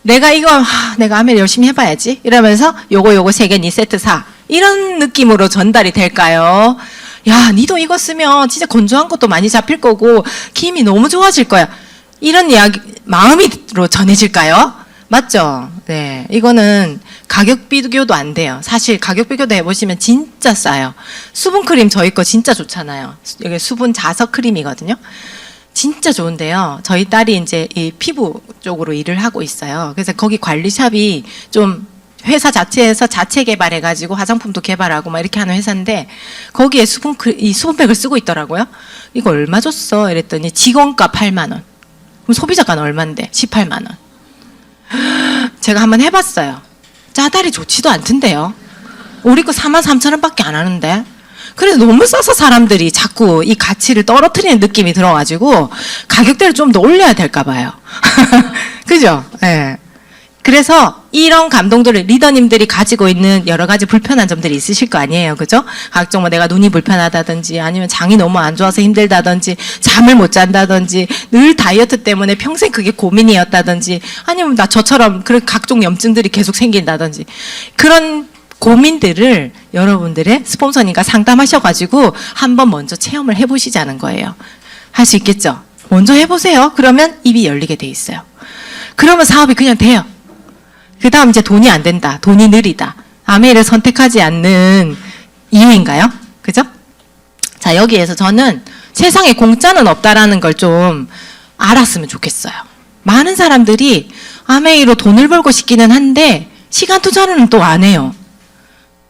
내가 아메리 열심히 해봐야지 이러면서 요거 3개 니 세트 사 이런 느낌으로 전달이 될까요? 야, 니도 이거 쓰면 진짜 건조한 것도 많이 잡힐 거고 기미 너무 좋아질 거야. 이런 이야기 마음으로 전해질까요? 맞죠? 네. 이거는 가격 비교도 안 돼요. 사실 가격 비교도 해보시면 진짜 싸요. 수분크림 저희 거 진짜 좋잖아요. 여기 수분 자석 크림이거든요. 진짜 좋은데요. 저희 딸이 이제 이 피부 쪽으로 일을 하고 있어요. 그래서 거기 관리샵이 좀 회사 자체에서 자체 개발해가지고 화장품도 개발하고 막 이렇게 하는 회사인데 거기에 이 수분팩을 쓰고 있더라고요. 이거 얼마 줬어? 이랬더니 직원가 8만 원. 그럼 소비자가는 얼마인데? 18만 원. 제가 한번 해봤어요. 짜다리 좋지도 않던데요. 우리 거 43,000원밖에 안 하는데. 그래서 너무 싸서 사람들이 자꾸 이 가치를 떨어뜨리는 느낌이 들어가지고 가격대를 좀 더 올려야 될까 봐요. 그죠? 예. 네. 그래서 이런 감동들을 리더님들이 가지고 있는 여러 가지 불편한 점들이 있으실 거 아니에요. 그죠? 각종 뭐 내가 눈이 불편하다든지 아니면 장이 너무 안 좋아서 힘들다든지 잠을 못 잔다든지 늘 다이어트 때문에 평생 그게 고민이었다든지 아니면 나 저처럼 그런 각종 염증들이 계속 생긴다든지 그런 고민들을 여러분들의 스폰서님과 상담하셔가지고 한번 먼저 체험을 해보시자는 거예요. 할 수 있겠죠? 먼저 해보세요. 그러면 입이 열리게 돼 있어요. 그러면 사업이 그냥 돼요. 그 다음 이제 돈이 안 된다. 돈이 느리다. 아메이를 선택하지 않는 이유인가요? 그죠? 자, 여기에서 저는 세상에 공짜는 없다라는 걸 좀 알았으면 좋겠어요. 많은 사람들이 아메이로 돈을 벌고 싶기는 한데 시간 투자는 또 안 해요.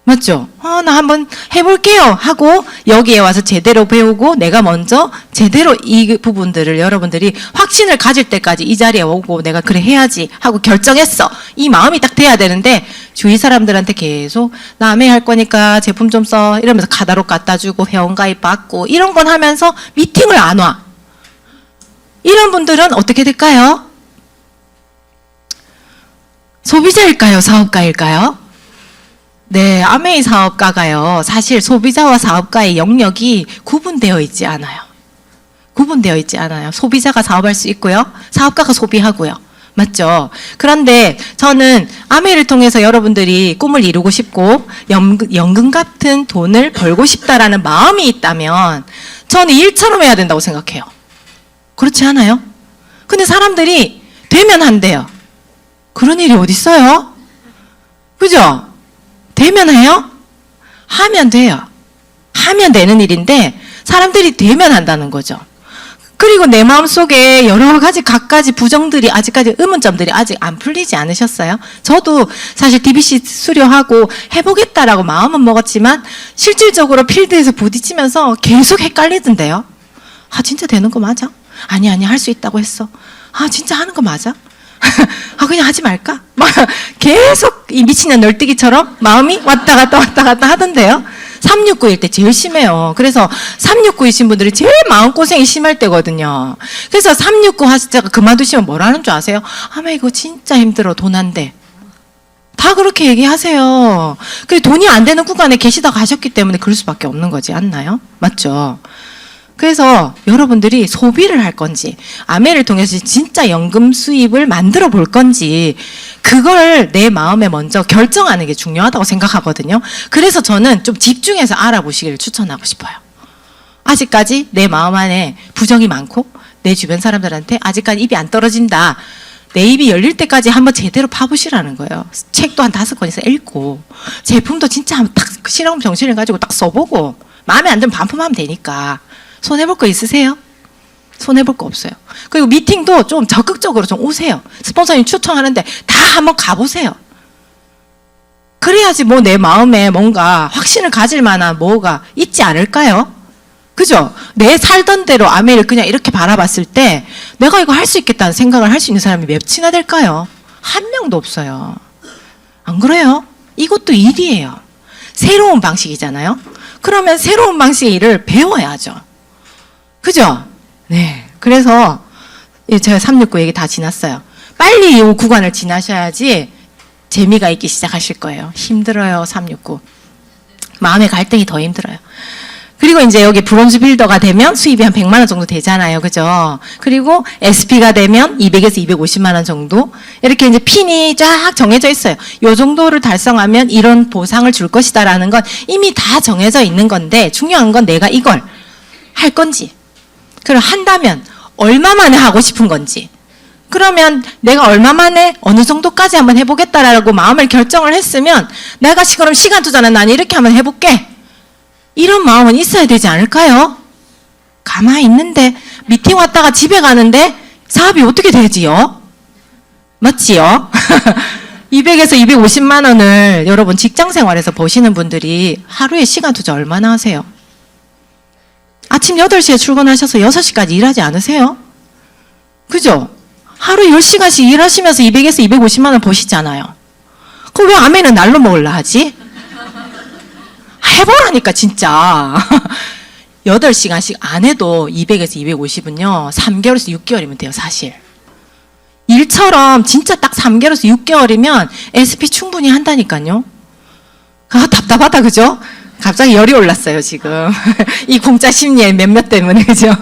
맞죠? 나 한번 해볼게요 하고 여기에 와서 제대로 배우고 내가 먼저 제대로 이 부분들을 여러분들이 확신을 가질 때까지 이 자리에 오고 내가 그래 해야지 하고 결정했어. 이 마음이 딱 돼야 되는데 주위 사람들한테 계속 남의 할 거니까 제품 좀 써 이러면서 카다록 갖다 주고 회원가입 받고 이런 건 하면서 미팅을 안 와. 이런 분들은 어떻게 될까요? 소비자일까요? 사업가일까요? 네, 아메이 사업가가요. 사실 소비자와 사업가의 영역이 구분되어 있지 않아요. 구분되어 있지 않아요. 소비자가 사업할 수 있고요. 사업가가 소비하고요. 맞죠? 그런데 저는 아메이를 통해서 여러분들이 꿈을 이루고 싶고 연금 같은 돈을 벌고 싶다라는 마음이 있다면 저는 일처럼 해야 된다고 생각해요. 그렇지 않아요? 근데 사람들이 되면 한대요. 그런 일이 어디 있어요? 그죠? 되면 해요? 하면 돼요. 하면 되는 일인데 사람들이 되면 한다는 거죠. 그리고 내 마음속에 여러 가지 각가지 부정들이 아직까지 의문점들이 아직 안 풀리지 않으셨어요? 저도 사실 DBC 수료하고 해보겠다라고 마음은 먹었지만 실질적으로 필드에서 부딪히면서 계속 헷갈리던데요. 아 진짜 되는 거 맞아? 아니 할 수 있다고 했어. 아 진짜 하는 거 맞아? 아 그냥 하지 말까? 막 계속 이 미친년 널뛰기처럼 마음이 왔다 갔다 하던데요. 369일 때 제일 심해요. 그래서 369이신 분들이 제일 마음고생이 심할 때거든요. 그래서 369 하시다가 그만두시면 뭐라는 줄 아세요? 아마 이거 진짜 힘들어 돈 안 돼. 다 그렇게 얘기하세요. 그 돈이 안 되는 구간에 계시다 가셨기 때문에 그럴 수밖에 없는 거지 않나요? 맞죠? 그래서 여러분들이 소비를 할 건지 아메이를 통해서 진짜 연금 수입을 만들어 볼 건지 그걸 내 마음에 먼저 결정하는 게 중요하다고 생각하거든요. 그래서 저는 좀 집중해서 알아보시기를 추천하고 싶어요. 아직까지 내 마음 안에 부정이 많고 내 주변 사람들한테 아직까지 입이 안 떨어진다. 내 입이 열릴 때까지 한번 제대로 파보시라는 거예요. 책도 한 5권 이상 읽고 제품도 진짜 한번 딱 실험 정신을 가지고 딱 써보고 마음에 안 들면 반품하면 되니까. 손해볼 거 있으세요? 손해볼 거 없어요. 그리고 미팅도 좀 적극적으로 좀 오세요. 스폰서님 추천하는데 다 한번 가보세요. 그래야지 뭐 내 마음에 뭔가 확신을 가질 만한 뭐가 있지 않을까요? 그죠? 내 살던 대로 아메이를 그냥 이렇게 바라봤을 때 내가 이거 할 수 있겠다는 생각을 할 수 있는 사람이 몇이나 될까요? 한 명도 없어요. 안 그래요? 이것도 일이에요. 새로운 방식이잖아요. 그러면 새로운 방식의 일을 배워야죠. 그죠? 네. 그래서 제가 369 얘기 다 지났어요. 빨리 이 구간을 지나셔야지 재미가 있기 시작하실 거예요. 힘들어요, 369. 마음의 갈등이 더 힘들어요. 그리고 이제 여기 브론즈 빌더가 되면 수입이 한 100만 원 정도 되잖아요. 그죠? 그리고 SP가 되면 200에서 250만 원 정도. 이렇게 이제 핀이 쫙 정해져 있어요. 요 정도를 달성하면 이런 보상을 줄 것이다라는 건 이미 다 정해져 있는 건데 중요한 건 내가 이걸 할 건지. 그럼 한다면 얼마 만에 하고 싶은 건지. 그러면 내가 얼마 만에 어느 정도까지 한번 해보겠다라고 마음을 결정을 했으면 내가 그럼 시간 투자는 난 이렇게 한번 해볼게. 이런 마음은 있어야 되지 않을까요? 가만히 있는데 미팅 왔다가 집에 가는데 사업이 어떻게 되지요? 맞지요? 200에서 250만 원을 여러분 직장 생활에서 버시는 분들이 하루에 시간 투자 얼마나 하세요? 아침 8시에 출근하셔서 6시까지 일하지 않으세요? 그죠? 하루 10시간씩 일하시면서 200에서 250만 원 버시잖아요. 그럼 왜 아멘은 날로 먹으려 하지? 해보라니까 진짜. 8시간씩 안 해도 200에서 250은요 3개월에서 6개월이면 돼요 사실. 일처럼 진짜 딱 3개월에서 6개월이면 SP 충분히 한다니까요. 아 답답하다 그죠? 갑자기 열이 올랐어요 지금. 이 공짜 심리의 몇몇 때문에 그죠?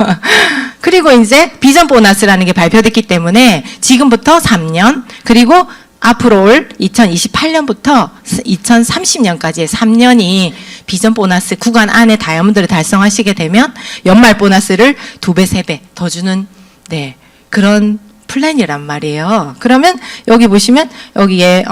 그리고 이제 비전 보너스라는 게 발표됐기 때문에 지금부터 3년 그리고 앞으로 올 2028년부터 2030년까지의 3년이 비전 보너스 구간 안에 다이아몬드를 달성하시게 되면 연말 보너스를 2배, 3배 더 주는 네, 그런 플랜이란 말이에요. 그러면 여기 보시면 여기에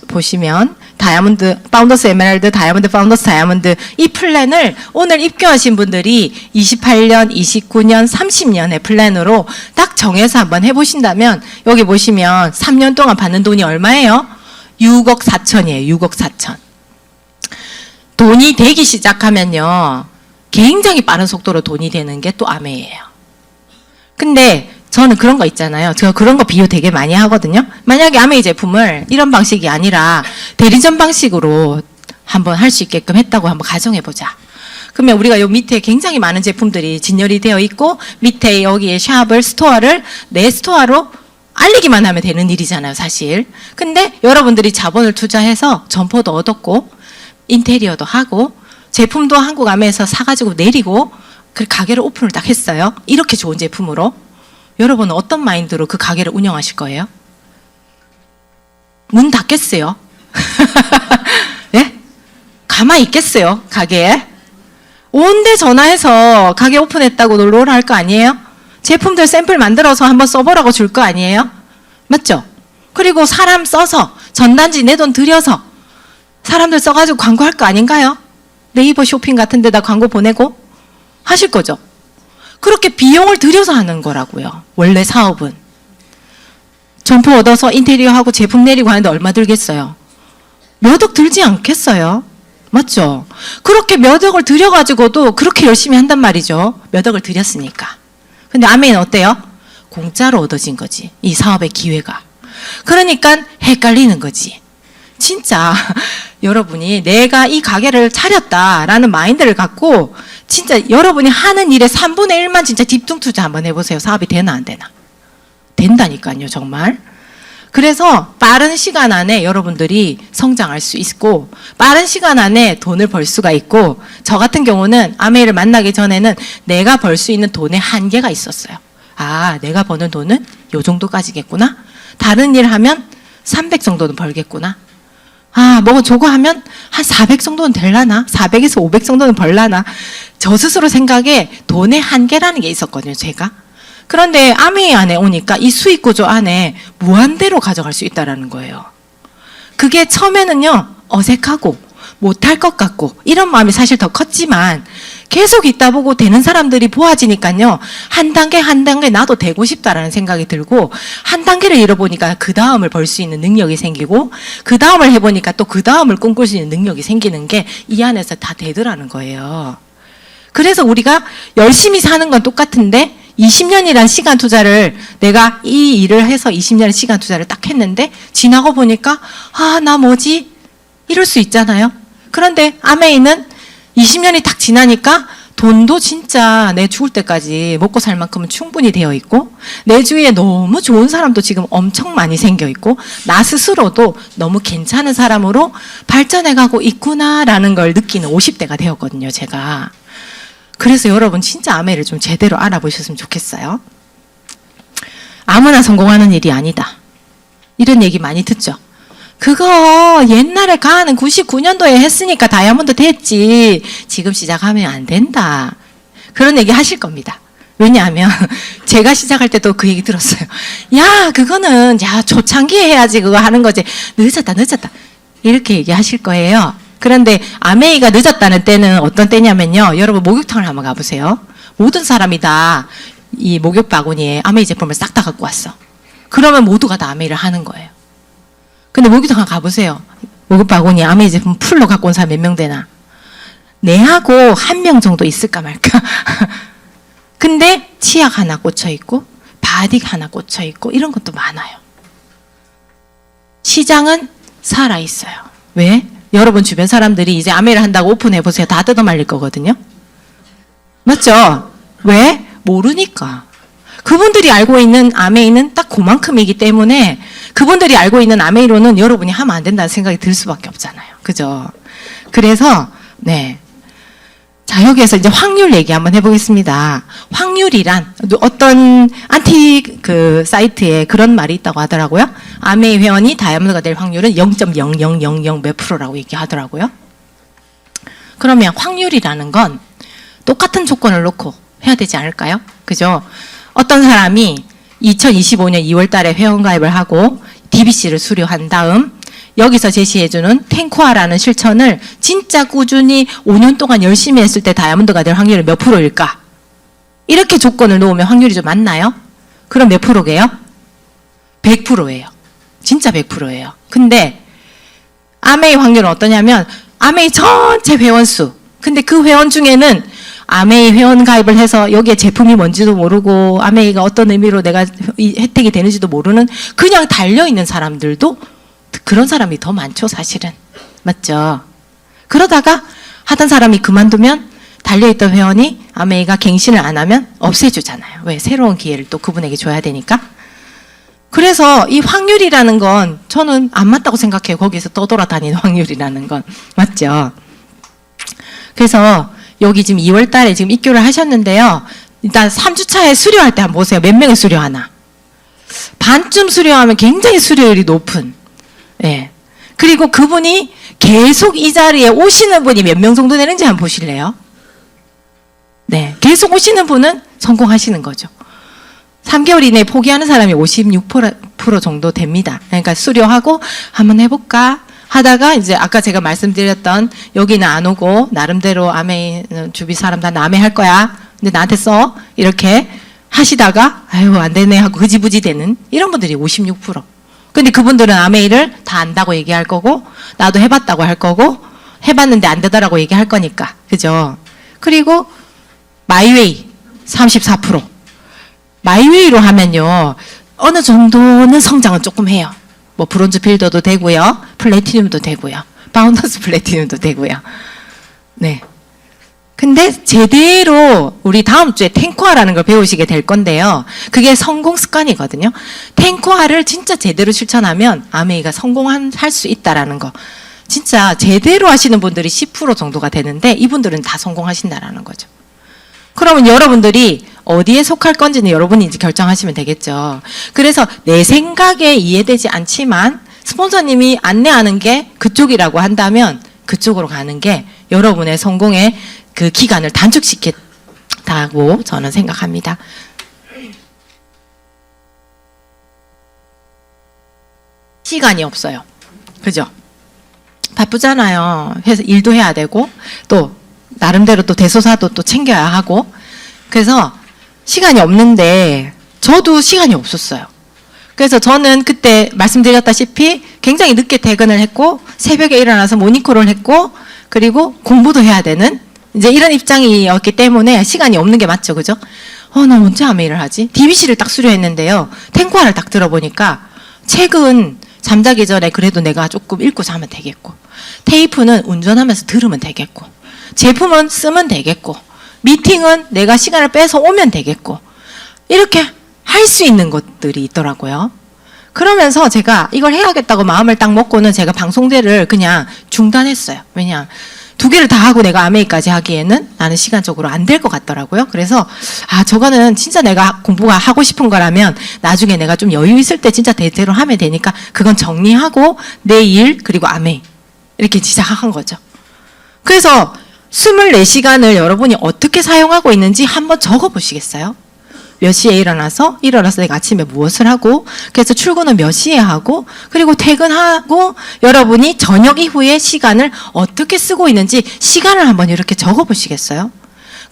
보시면 다이아몬드, 파운더스 에메랄드, 다이아몬드, 파운더스 다이아몬드 이 플랜을 오늘 입교하신 분들이 28년, 29년, 30년의 플랜으로 딱 정해서 한번 해보신다면 여기 보시면 3년 동안 받는 돈이 얼마예요? 6억 4천이에요. 6억 4천. 돈이 되기 시작하면요. 굉장히 빠른 속도로 돈이 되는 게 또 아메예요. 근데 저는 그런 거 있잖아요. 제가 그런 거 비유 되게 많이 하거든요. 만약에 아메이 제품을 이런 방식이 아니라 대리점 방식으로 한번 할 수 있게끔 했다고 한번 가정해보자. 그러면 우리가 요 밑에 굉장히 많은 제품들이 진열이 되어 있고 밑에 여기에 샵을 스토어를 내 스토어로 알리기만 하면 되는 일이잖아요 사실. 근데 여러분들이 자본을 투자해서 점포도 얻었고 인테리어도 하고 제품도 한국 아메에서 사가지고 내리고 그 가게를 오픈을 딱 했어요. 이렇게 좋은 제품으로. 여러분은 어떤 마인드로 그 가게를 운영하실 거예요? 문 닫겠어요? 예? 가만히 있겠어요? 가게에? 온데 전화해서 가게 오픈했다고 놀러 오라 할 거 아니에요? 제품들 샘플 만들어서 한번 써보라고 줄 거 아니에요? 맞죠? 그리고 사람 써서 전단지 내 돈 들여서 사람들 써가지고 광고할 거 아닌가요? 네이버 쇼핑 같은 데다 광고 보내고 하실 거죠? 그렇게 비용을 들여서 하는 거라고요. 원래 사업은. 점포 얻어서 인테리어하고 제품 내리고 하는데 얼마 들겠어요? 몇 억 들지 않겠어요? 맞죠? 그렇게 몇 억을 들여가지고도 그렇게 열심히 한단 말이죠. 몇 억을 들였으니까. 근데 아멘은 어때요? 공짜로 얻어진 거지. 이 사업의 기회가. 그러니까 헷갈리는 거지. 진짜 여러분이 내가 이 가게를 차렸다라는 마인드를 갖고 진짜 여러분이 하는 일의 3분의 1만 진짜 집중 투자 한번 해보세요. 사업이 되나 안 되나. 된다니까요 정말. 그래서 빠른 시간 안에 여러분들이 성장할 수 있고 빠른 시간 안에 돈을 벌 수가 있고 저 같은 경우는 아메이를 만나기 전에는 내가 벌 수 있는 돈의 한계가 있었어요. 아 내가 버는 돈은 요 정도까지겠구나. 다른 일 하면 300 정도는 벌겠구나. 아, 뭐 저거 하면 한 400 정도는 될라나? 400에서 500 정도는 벌라나? 저 스스로 생각에 돈의 한계라는 게 있었거든요, 제가. 그런데 아메이 안에 오니까 이 수익 구조 안에 무한대로 가져갈 수 있다는 거예요. 그게 처음에는요, 어색하고 못할 것 같고 이런 마음이 사실 더 컸지만 계속 있다 보고 되는 사람들이 보아지니까요. 한 단계 한 단계 나도 되고 싶다라는 생각이 들고 한 단계를 잃어보니까 그 다음을 벌 수 있는 능력이 생기고 그 다음을 해보니까 또 그 다음을 꿈꿀 수 있는 능력이 생기는 게 이 안에서 다 되더라는 거예요. 그래서 우리가 열심히 사는 건 똑같은데 20년이란 시간 투자를 내가 이 일을 해서 20년의 시간 투자를 딱 했는데 지나고 보니까 아, 나 뭐지? 이럴 수 있잖아요. 그런데 아메이는 20년이 딱 지나니까 돈도 진짜 내 죽을 때까지 먹고 살 만큼은 충분히 되어 있고 내 주위에 너무 좋은 사람도 지금 엄청 많이 생겨 있고 나 스스로도 너무 괜찮은 사람으로 발전해 가고 있구나라는 걸 느끼는 50대가 되었거든요, 제가. 그래서 여러분 진짜 아메이를 좀 제대로 알아보셨으면 좋겠어요. 아무나 성공하는 일이 아니다. 이런 얘기 많이 듣죠. 그거 옛날에 가는 99년도에 했으니까 다이아몬드 됐지. 지금 시작하면 안 된다. 그런 얘기 하실 겁니다. 왜냐하면 제가 시작할 때도 그 얘기 들었어요. 야, 그거는 야 초창기에 해야지 그거 하는 거지. 늦었다. 이렇게 얘기하실 거예요. 그런데 아메이가 늦었다는 때는 어떤 때냐면요. 여러분 목욕탕을 한번 가보세요. 모든 사람이 다 이 목욕 바구니에 아메이 제품을 싹 다 갖고 왔어. 그러면 모두가 다 아메이를 하는 거예요. 근데 목욕탕 가보세요. 목욕 바구니에 아메이 제품 풀로 갖고 온 사람 몇 명 되나? 내하고 한 명 정도 있을까 말까. 근데 치약 하나 꽂혀 있고 바딕 하나 꽂혀 있고 이런 것도 많아요. 시장은 살아 있어요. 왜? 여러분 주변 사람들이 이제 아메이를 한다고 오픈해 보세요. 다 뜯어 말릴 거거든요. 맞죠? 왜? 모르니까. 그분들이 알고 있는 아메이는 딱 그만큼이기 때문에 그분들이 알고 있는 아메이로는 여러분이 하면 안 된다는 생각이 들 수밖에 없잖아요. 그죠? 그래서 네. 자, 여기에서 이제 확률 얘기 한번 해보겠습니다. 확률이란 어떤 안티 그 사이트에 그런 말이 있다고 하더라고요. 아메이 회원이 다이아몬드가 될 확률은 0.0000 몇 프로라고 얘기하더라고요. 그러면 확률이라는 건 똑같은 조건을 놓고 해야 되지 않을까요? 그죠? 어떤 사람이 2025년 2월 달에 회원가입을 하고 DBC를 수료한 다음 여기서 제시해주는 탱코아라는 실천을 진짜 꾸준히 5년 동안 열심히 했을 때 다이아몬드가 될 확률은 몇 프로일까? 이렇게 조건을 놓으면 확률이 좀 많나요? 그럼 몇 프로게요? 100%예요. 진짜 100%예요. 근데 아메이 확률은 어떠냐면 아메이 전체 회원 수. 근데 그 회원 중에는 아메이 회원 가입을 해서 여기에 제품이 뭔지도 모르고 아메이가 어떤 의미로 내가 이 혜택이 되는지도 모르는 그냥 달려있는 사람들도 그런 사람이 더 많죠, 사실은. 맞죠? 그러다가 하던 사람이 그만두면 달려있던 회원이 아메이가 갱신을 안 하면 없애주잖아요. 왜? 새로운 기회를 또 그분에게 줘야 되니까. 그래서 이 확률이라는 건 저는 안 맞다고 생각해요. 거기서 떠돌아다니는 확률이라는 건. 맞죠? 그래서 여기 지금 2월 달에 지금 입교를 하셨는데요. 일단 3주차에 수료할 때 한번 보세요. 몇 명이 수료하나. 반쯤 수료하면 굉장히 수료율이 높은. 예. 그리고 그분이 계속 이 자리에 오시는 분이 몇 명 정도 되는지 한번 보실래요? 네. 계속 오시는 분은 성공하시는 거죠. 3개월 이내에 포기하는 사람이 56% 정도 됩니다. 그러니까 수료하고 한번 해볼까? 하다가 이제 아까 제가 말씀드렸던 여기는 안 오고 나름대로 아메이 주비 사람 다 남해 할 거야. 근데 나한테 써. 이렇게 하시다가 아유 안 되네 하고 흐지부지 되는 이런 분들이 56%. 근데 그분들은 아메이를 다 안다고 얘기할 거고 나도 해봤다고 할 거고 해봤는데 안 되더라고 얘기할 거니까. 그죠? 그리고 마이웨이 34%. 마이웨이로 하면요. 어느 정도는 성장은 조금 해요. 뭐 브론즈 빌더도 되고요. 플래티늄도 되고요. 바운더스 플래티늄도 되고요. 네. 근데 제대로 우리 다음 주에 탱코아라는 걸 배우시게 될 건데요. 그게 성공 습관이거든요. 탱코아를 진짜 제대로 실천하면 아메이가 성공할 수 있다라는 거. 진짜 제대로 하시는 분들이 10% 정도가 되는데 이분들은 다 성공하신다라는 거죠. 그러면 여러분들이 어디에 속할 건지는 여러분이 이제 결정하시면 되겠죠. 그래서 내 생각에 이해되지 않지만 스폰서님이 안내하는 게 그쪽이라고 한다면 그쪽으로 가는 게 여러분의 성공의 그 기간을 단축시켰다고 저는 생각합니다. 시간이 없어요. 그죠? 바쁘잖아요. 그래서 일도 해야 되고 또 나름대로 또 대소사도 또 챙겨야 하고 그래서 시간이 없는데 저도 시간이 없었어요. 그래서 저는 그때 말씀드렸다시피 굉장히 늦게 퇴근을 했고 새벽에 일어나서 모닝콜을 했고 그리고 공부도 해야 되는 이제 이런 입장이었기 때문에 시간이 없는 게 맞죠. 그죠? 나 언제 아메이를 하지? DBC를 딱 수료했는데요. 탱코아를 딱 들어보니까 책은 잠자기 전에 그래도 내가 조금 읽고 자면 되겠고 테이프는 운전하면서 들으면 되겠고 제품은 쓰면 되겠고 미팅은 내가 시간을 빼서 오면 되겠고 이렇게 할 수 있는 것들이 있더라고요. 그러면서 제가 이걸 해야겠다고 마음을 딱 먹고는 제가 방송대를 그냥 중단했어요. 왜냐 2개를 다 하고 내가 아메이까지 하기에는 나는 시간적으로 안 될 것 같더라고요. 그래서 저거는 진짜 내가 공부가 하고 싶은 거라면 나중에 내가 좀 여유 있을 때 진짜 대대로 하면 되니까 그건 정리하고 내일 그리고 아메이 이렇게 시작한 거죠. 그래서 24시간을 여러분이 어떻게 사용하고 있는지 한번 적어 보시겠어요? 몇 시에 일어나서 내가 아침에 무엇을 하고, 그래서 출근은 몇 시에 하고, 그리고 퇴근하고 여러분이 저녁 이후에 시간을 어떻게 쓰고 있는지 시간을 한번 이렇게 적어 보시겠어요?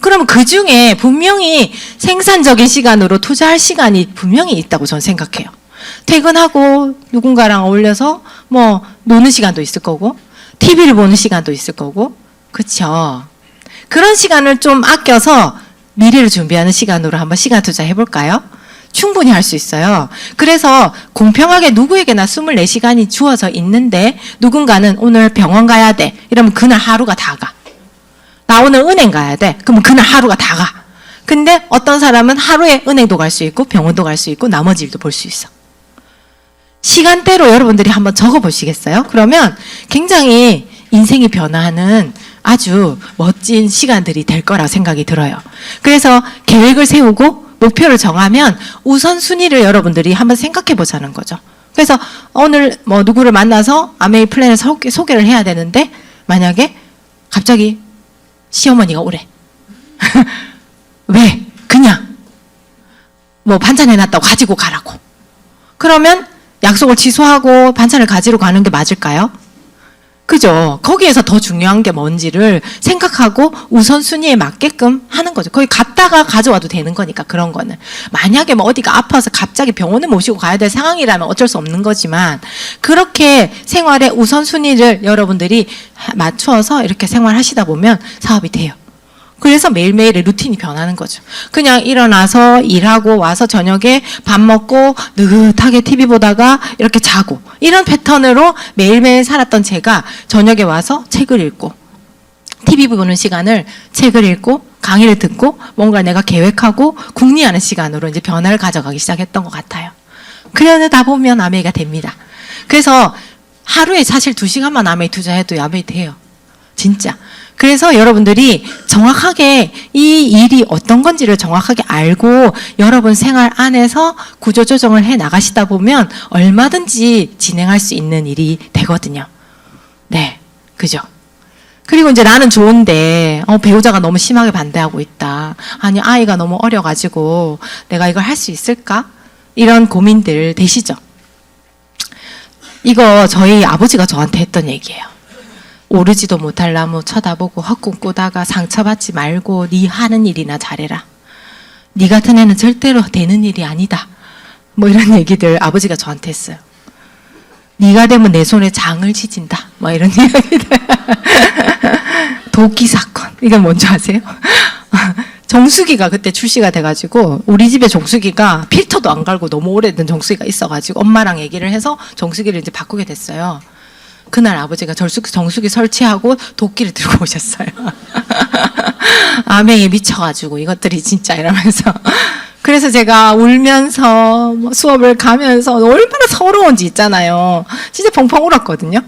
그러면 그 중에 분명히 생산적인 시간으로 투자할 시간이 분명히 있다고 저는 생각해요. 퇴근하고 누군가랑 어울려서 뭐 노는 시간도 있을 거고, TV를 보는 시간도 있을 거고, 그렇죠? 그런 시간을 좀 아껴서 미래를 준비하는 시간으로 한번 시간 투자해 볼까요? 충분히 할 수 있어요. 그래서 공평하게 누구에게나 24시간이 주어져 있는데 누군가는 오늘 병원 가야 돼. 이러면 그날 하루가 다 가. 나 오늘 은행 가야 돼. 그러면 그날 하루가 다 가. 근데 어떤 사람은 하루에 은행도 갈 수 있고 병원도 갈 수 있고 나머지 일도 볼 수 있어. 시간대로 여러분들이 한번 적어 보시겠어요? 그러면 굉장히 인생이 변화하는 아주 멋진 시간들이 될 거라 생각이 들어요. 그래서 계획을 세우고 목표를 정하면 우선순위를 여러분들이 한번 생각해 보자는 거죠. 그래서 오늘 뭐 누구를 만나서 아메이 플랜을 소개를 해야 되는데 만약에 갑자기 시어머니가 오래. 왜? 그냥 뭐 반찬 해놨다고 가지고 가라고. 그러면 약속을 취소하고 반찬을 가지러 가는 게 맞을까요? 그죠? 거기에서 더 중요한 게 뭔지를 생각하고 우선순위에 맞게끔 하는 거죠. 거기 갔다가 가져와도 되는 거니까, 그런 거는. 만약에 뭐 어디가 아파서 갑자기 병원에 모시고 가야 될 상황이라면 어쩔 수 없는 거지만, 그렇게 생활의 우선순위를 여러분들이 맞추어서 이렇게 생활하시다 보면 사업이 돼요. 그래서 매일매일의 루틴이 변하는 거죠. 그냥 일어나서 일하고 와서 저녁에 밥 먹고 느긋하게 TV 보다가 이렇게 자고, 이런 패턴으로 매일매일 살았던 제가 저녁에 와서 책을 읽고 TV 보는 시간을 책을 읽고 강의를 듣고 뭔가 내가 계획하고 궁리하는 시간으로 이제 변화를 가져가기 시작했던 것 같아요. 그러다 보면 아메이가 됩니다. 그래서 하루에 사실 2시간만 아메이 투자해도 아메이 돼요. 진짜. 그래서 여러분들이 정확하게 이 일이 어떤 건지를 정확하게 알고 여러분 생활 안에서 구조조정을 해 나가시다 보면 얼마든지 진행할 수 있는 일이 되거든요. 네, 그죠? 그리고 이제 나는 좋은데 배우자가 너무 심하게 반대하고 있다. 아니, 아이가 너무 어려가지고 내가 이걸 할 수 있을까? 이런 고민들 되시죠? 이거 저희 아버지가 저한테 했던 얘기예요. 오르지도 못할 나무 쳐다보고 헛꿈 꾸다가 상처받지 말고 네 하는 일이나 잘해라. 네 같은 애는 절대로 되는 일이 아니다. 뭐 이런 얘기들 아버지가 저한테 했어요. 네가 되면 내 손에 장을 지진다. 뭐 이런 이야기들. 도끼 사건. 이건 뭔지 아세요? 정수기가 그때 출시가 돼가지고 우리 집에 정수기가 필터도 안 갈고 너무 오래된 정수기가 있어가지고 엄마랑 얘기를 해서 정수기를 이제 바꾸게 됐어요. 그날 아버지가 정수기 설치하고 도끼를 들고 오셨어요. 아맹이 미쳐가지고 이것들이 진짜 이러면서. 그래서 제가 울면서 뭐 수업을 가면서 얼마나 서러운지 있잖아요. 진짜 펑펑 울었거든요.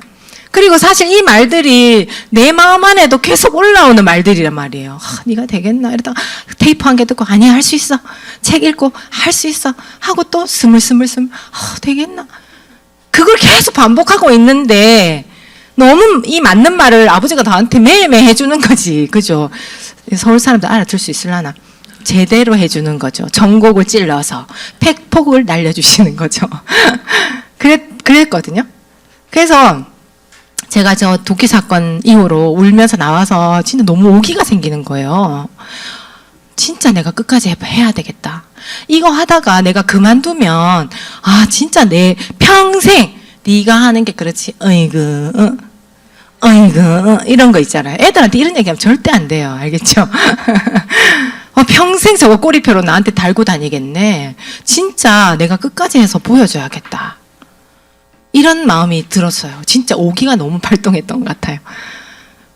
그리고 사실 이 말들이 내 마음 안에도 계속 올라오는 말들이란 말이에요. 네가 되겠나? 이러다가 테이프 한 개 듣고 아니야, 할 수 있어. 책 읽고 할 수 있어. 하고 또 스물스물 되겠나? 그걸 계속 반복하고 있는데 너무 이 맞는 말을 아버지가 나한테 매일매일 해주는 거지. 그죠? 서울 사람들 알아들 수 있으려나? 제대로 해주는 거죠. 전곡을 찔러서 팩폭을 날려주시는 거죠. 그랬거든요. 그래서 제가 저 도끼 사건 이후로 울면서 나와서 진짜 너무 오기가 생기는 거예요. 진짜 내가 끝까지 해야 되겠다. 이거 하다가 내가 그만두면 진짜 내 평생 네가 하는 게 그렇지. 어이구 이런 거 있잖아요. 애들한테 이런 얘기하면 절대 안 돼요. 알겠죠? 평생 저거 꼬리표로 나한테 달고 다니겠네. 진짜 내가 끝까지 해서 보여줘야겠다. 이런 마음이 들었어요. 진짜 오기가 너무 발동했던 것 같아요.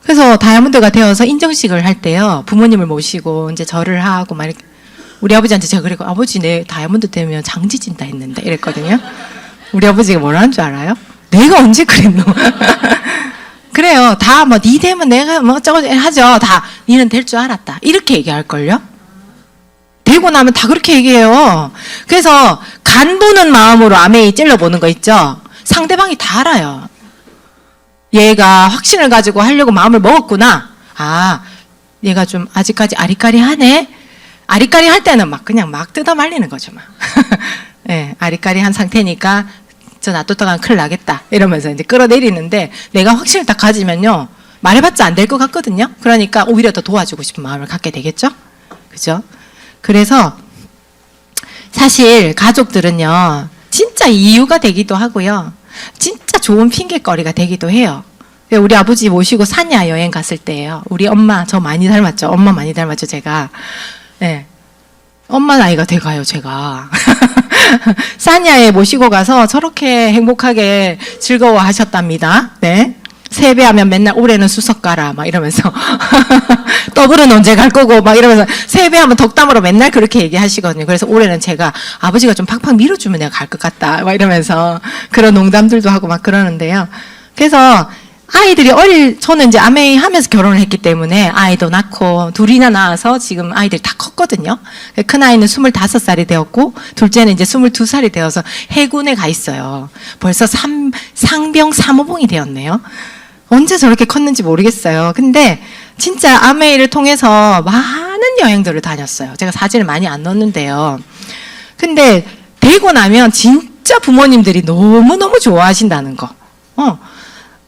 그래서 다이아몬드가 되어서 인정식을 할 때요, 부모님을 모시고 이제 절을 하고 막 이렇게, 우리 아버지한테 제가 그랬고, 아버지 내 다이아몬드 되면 장지진다 했는데 이랬거든요. 우리 아버지가 뭐라는 줄 알아요? 내가 언제 그랬노? 그래요. 다 뭐 니 되면 내가 뭐 어쩌고 하죠. 다 니는 될 줄 알았다. 이렇게 얘기할걸요? 되고 나면 다 그렇게 얘기해요. 그래서 간 보는 마음으로 아메이 찔러보는 거 있죠? 상대방이 다 알아요. 얘가 확신을 가지고 하려고 마음을 먹었구나. 얘가 좀 아직까지 아리까리하네. 아리까리 할 때는 막 그냥 막 뜯어 말리는 거죠, 막. 예, 아리까리 한 상태니까 저 놔뒀다가 큰일 나겠다 이러면서 이제 끌어내리는데 내가 확신을 딱 가지면요 말해봤자 안 될 것 같거든요. 그러니까 오히려 더 도와주고 싶은 마음을 갖게 되겠죠. 그죠? 그래서 사실 가족들은요 진짜 이유가 되기도 하고요 진짜 좋은 핑계거리가 되기도 해요. 우리 아버지 모시고 산야 여행 갔을 때예요. 우리 엄마 저 많이 닮았죠. 엄마 많이 닮았죠 제가. 네. 엄마 나이가 돼가요 제가. 산야에 모시고 가서 저렇게 행복하게 즐거워하셨답니다. 네. 세배하면 맨날 올해는 수석 가라 막 이러면서 더블은 언제 갈 거고 막 이러면서 세배하면 덕담으로 맨날 그렇게 얘기하시거든요. 그래서 올해는 제가 아버지가 좀 팍팍 밀어주면 내가 갈 것 같다 막 이러면서 그런 농담들도 하고 막 그러는데요. 그래서 아이들이 저는 이제 아메이 하면서 결혼을 했기 때문에 아이도 낳고 둘이나 낳아서 지금 아이들이 다 컸거든요. 큰 아이는 25살이 되었고 둘째는 이제 22살이 되어서 해군에 가 있어요. 벌써 상병 사모봉이 되었네요. 언제 저렇게 컸는지 모르겠어요. 근데 진짜 아메이를 통해서 많은 여행들을 다녔어요. 제가 사진을 많이 안 넣었는데요. 근데 되고 나면 진짜 부모님들이 너무너무 좋아하신다는 거.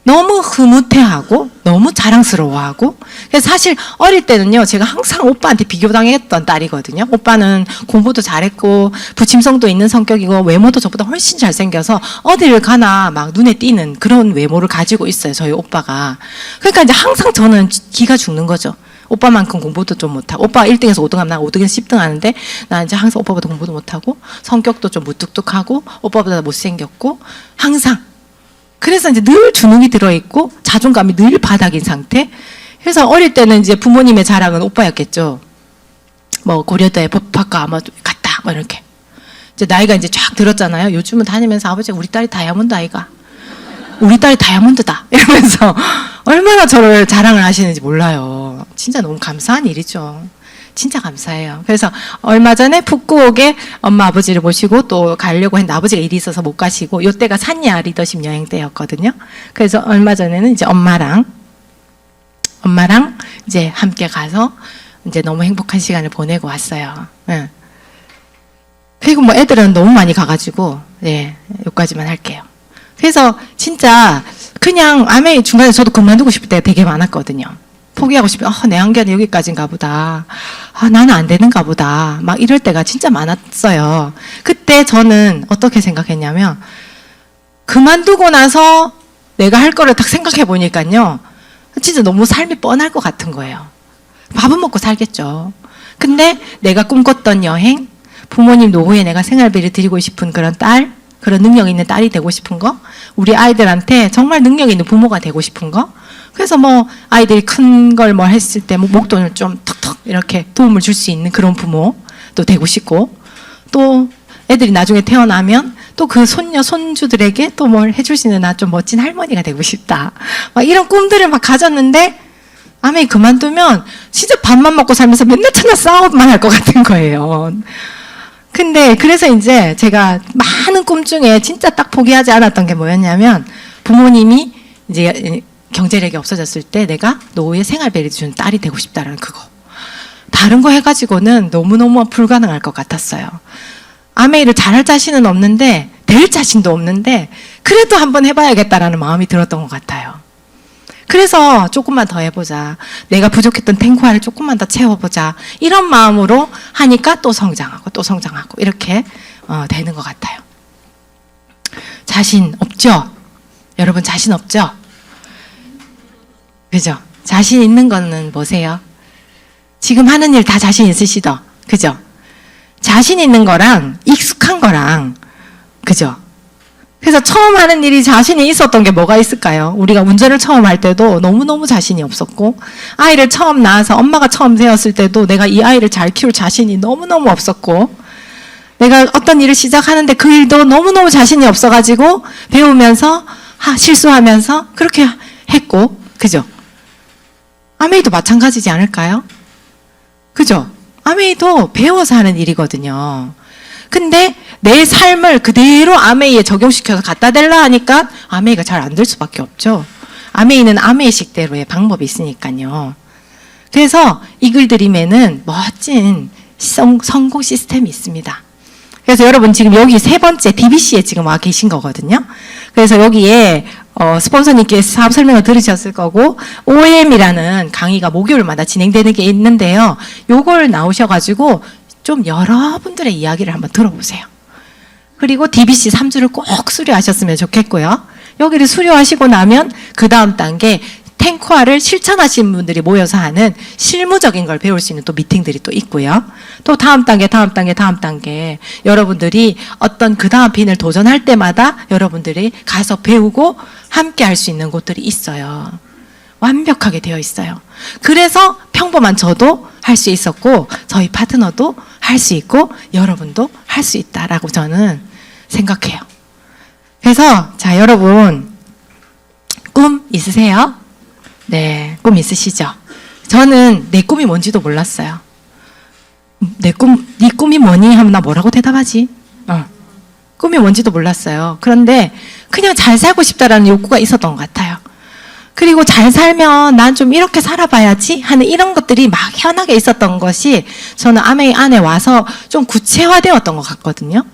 너무 흐뭇해하고 너무 자랑스러워하고. 그래서 사실 어릴 때는요 제가 항상 오빠한테 비교당했던 딸이거든요. 오빠는 공부도 잘했고 부침성도 있는 성격이고 외모도 저보다 훨씬 잘생겨서 어디를 가나 막 눈에 띄는 그런 외모를 가지고 있어요 저희 오빠가. 그러니까 이제 항상 저는 기가 죽는 거죠. 오빠만큼 공부도 좀 못하고 오빠가 1등에서 5등 하면 나 5등에서 10등 하는데 나 이제 항상 오빠보다 공부도 못하고 성격도 좀 무뚝뚝하고 오빠보다 못생겼고 항상. 그래서 이제 늘 주눅이 들어있고 자존감이 늘 바닥인 상태. 그래서 어릴 때는 이제 부모님의 자랑은 오빠였겠죠. 뭐 고려대 법학과 뭐 갔다 뭐 이렇게. 이제 나이가 이제 쫙 들었잖아요. 요즘은 다니면서 아버지 우리 딸이 다이아몬드 아이가. 우리 딸이 다이아몬드다 이러면서 얼마나 저를 자랑을 하시는지 몰라요. 진짜 너무 감사한 일이죠. 진짜 감사해요. 그래서 얼마 전에 푸꾸옥에 엄마 아버지를 모시고 또 가려고 했는데 아버지가 일이 있어서 못 가시고 이때가 산야 리더십 여행 때였거든요. 그래서 얼마 전에는 이제 엄마랑 이제 함께 가서 이제 너무 행복한 시간을 보내고 왔어요. 네. 그리고 뭐 애들은 너무 많이 가가지고 여기까지만 할게요. 그래서 진짜 그냥 아메이 중간에 저도 그만두고 싶을 때가 되게 많았거든요. 포기하고 싶으면 내 한계는 여기까지인가 보다. 나는 안 되는가 보다. 막 이럴 때가 진짜 많았어요. 그때 저는 어떻게 생각했냐면 그만두고 나서 내가 할 거를 딱 생각해 보니까요. 진짜 너무 삶이 뻔할 것 같은 거예요. 밥은 먹고 살겠죠. 근데 내가 꿈꿨던 여행, 부모님 노후에 내가 생활비를 드리고 싶은 그런 딸, 그런 능력 있는 딸이 되고 싶은 거, 우리 아이들한테 정말 능력 있는 부모가 되고 싶은 거. 그래서 뭐 아이들이 큰 걸 뭐 했을 때 뭐 목돈을 좀 턱턱 이렇게 도움을 줄 수 있는 그런 부모도 되고 싶고, 또 애들이 나중에 태어나면 또 그 손녀 손주들에게 또 뭘 해줄 수 있는 나 좀 멋진 할머니가 되고 싶다. 막 이런 꿈들을 막 가졌는데 아메이 그만두면 진짜 밥만 먹고 살면서 맨날 천나 싸움만 할 것 같은 거예요. 근데 그래서 이제 제가 많은 꿈 중에 진짜 딱 포기하지 않았던 게 뭐였냐면 부모님이 이제 경제력이 없어졌을 때 내가 노후에 생활비를 준 딸이 되고 싶다라는 그거. 다른 거 해가지고는 너무너무 불가능할 것 같았어요. 아메이를 잘할 자신은 없는데 될 자신도 없는데 그래도 한번 해봐야겠다라는 마음이 들었던 것 같아요. 그래서 조금만 더 해보자. 내가 부족했던 탱고화를 조금만 더 채워보자. 이런 마음으로 하니까 또 성장하고 또 성장하고 이렇게 되는 것 같아요. 자신 없죠? 여러분 자신 없죠? 그죠? 자신 있는 거는 뭐세요? 지금 하는 일 다 자신 있으시죠? 그죠? 자신 있는 거랑 익숙한 거랑 그죠? 그래서 처음 하는 일이 자신이 있었던 게 뭐가 있을까요? 우리가 운전을 처음 할 때도 너무너무 자신이 없었고 아이를 처음 낳아서 엄마가 처음 되었을 때도 내가 이 아이를 잘 키울 자신이 너무너무 없었고 내가 어떤 일을 시작하는데 그 일도 너무너무 자신이 없어가지고 배우면서 실수하면서 그렇게 했고 그죠? 아메이도 마찬가지지 않을까요? 그죠? 아메이도 배워서 하는 일이거든요. 근데 내 삶을 그대로 아메이에 적용시켜서 갖다 댈라 하니까 아메이가 잘 안 될 수밖에 없죠. 아메이는 아메이식대로의 방법이 있으니까요. 그래서 이글 드림에는 멋진 선고 시스템이 있습니다. 그래서 여러분 지금 여기 세 번째 DBC에 지금 와 계신 거거든요. 그래서 여기에 스폰서님께서 사업 설명을 들으셨을 거고 OM이라는 강의가 목요일마다 진행되는 게 있는데요. 요걸 나오셔가지고 좀 여러분들의 이야기를 한번 들어보세요. 그리고 DBC 3주를 꼭 수료하셨으면 좋겠고요. 여기를 수료하시고 나면 그 다음 단계 탱커화를 실천하시는 분들이 모여서 하는 실무적인 걸 배울 수 있는 또 미팅들이 또 있고요. 또 다음 단계 여러분들이 어떤 그 다음 빈을 도전할 때마다 여러분들이 가서 배우고 함께 할 수 있는 곳들이 있어요. 완벽하게 되어 있어요. 그래서 평범한 저도 할 수 있었고 저희 파트너도 할 수 있고 여러분도 할 수 있다라고 저는 생각해요. 그래서 자 여러분 꿈 있으세요? 네, 꿈 있으시죠? 저는 내 꿈이 뭔지도 몰랐어요. 네 꿈이 뭐니? 하면 나 뭐라고 대답하지? 꿈이 뭔지도 몰랐어요. 그런데 그냥 잘 살고 싶다라는 욕구가 있었던 것 같아요. 그리고 잘 살면 난 좀 이렇게 살아봐야지 하는 이런 것들이 막연하게 있었던 것이 저는 아메이 안에 와서 좀 구체화되었던 것 같거든요.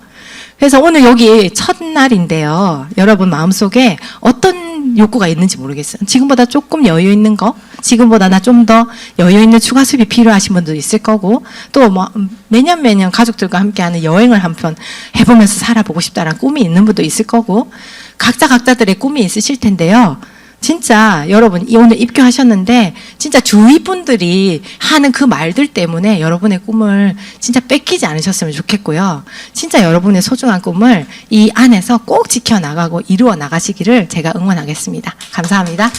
그래서 오늘 여기 첫날인데요. 여러분 마음속에 어떤 욕구가 있는지 모르겠어요. 지금보다 조금 여유 있는 거, 지금보다 나 좀 더 여유 있는 추가 수입이 필요하신 분도 있을 거고, 또 뭐 매년 가족들과 함께하는 여행을 한편 해보면서 살아보고 싶다라는 꿈이 있는 분도 있을 거고, 각자들의 꿈이 있으실 텐데요. 진짜 여러분 오늘 입교하셨는데 진짜 주위 분들이 하는 그 말들 때문에 여러분의 꿈을 진짜 뺏기지 않으셨으면 좋겠고요. 진짜 여러분의 소중한 꿈을 이 안에서 꼭 지켜나가고 이루어 나가시기를 제가 응원하겠습니다. 감사합니다.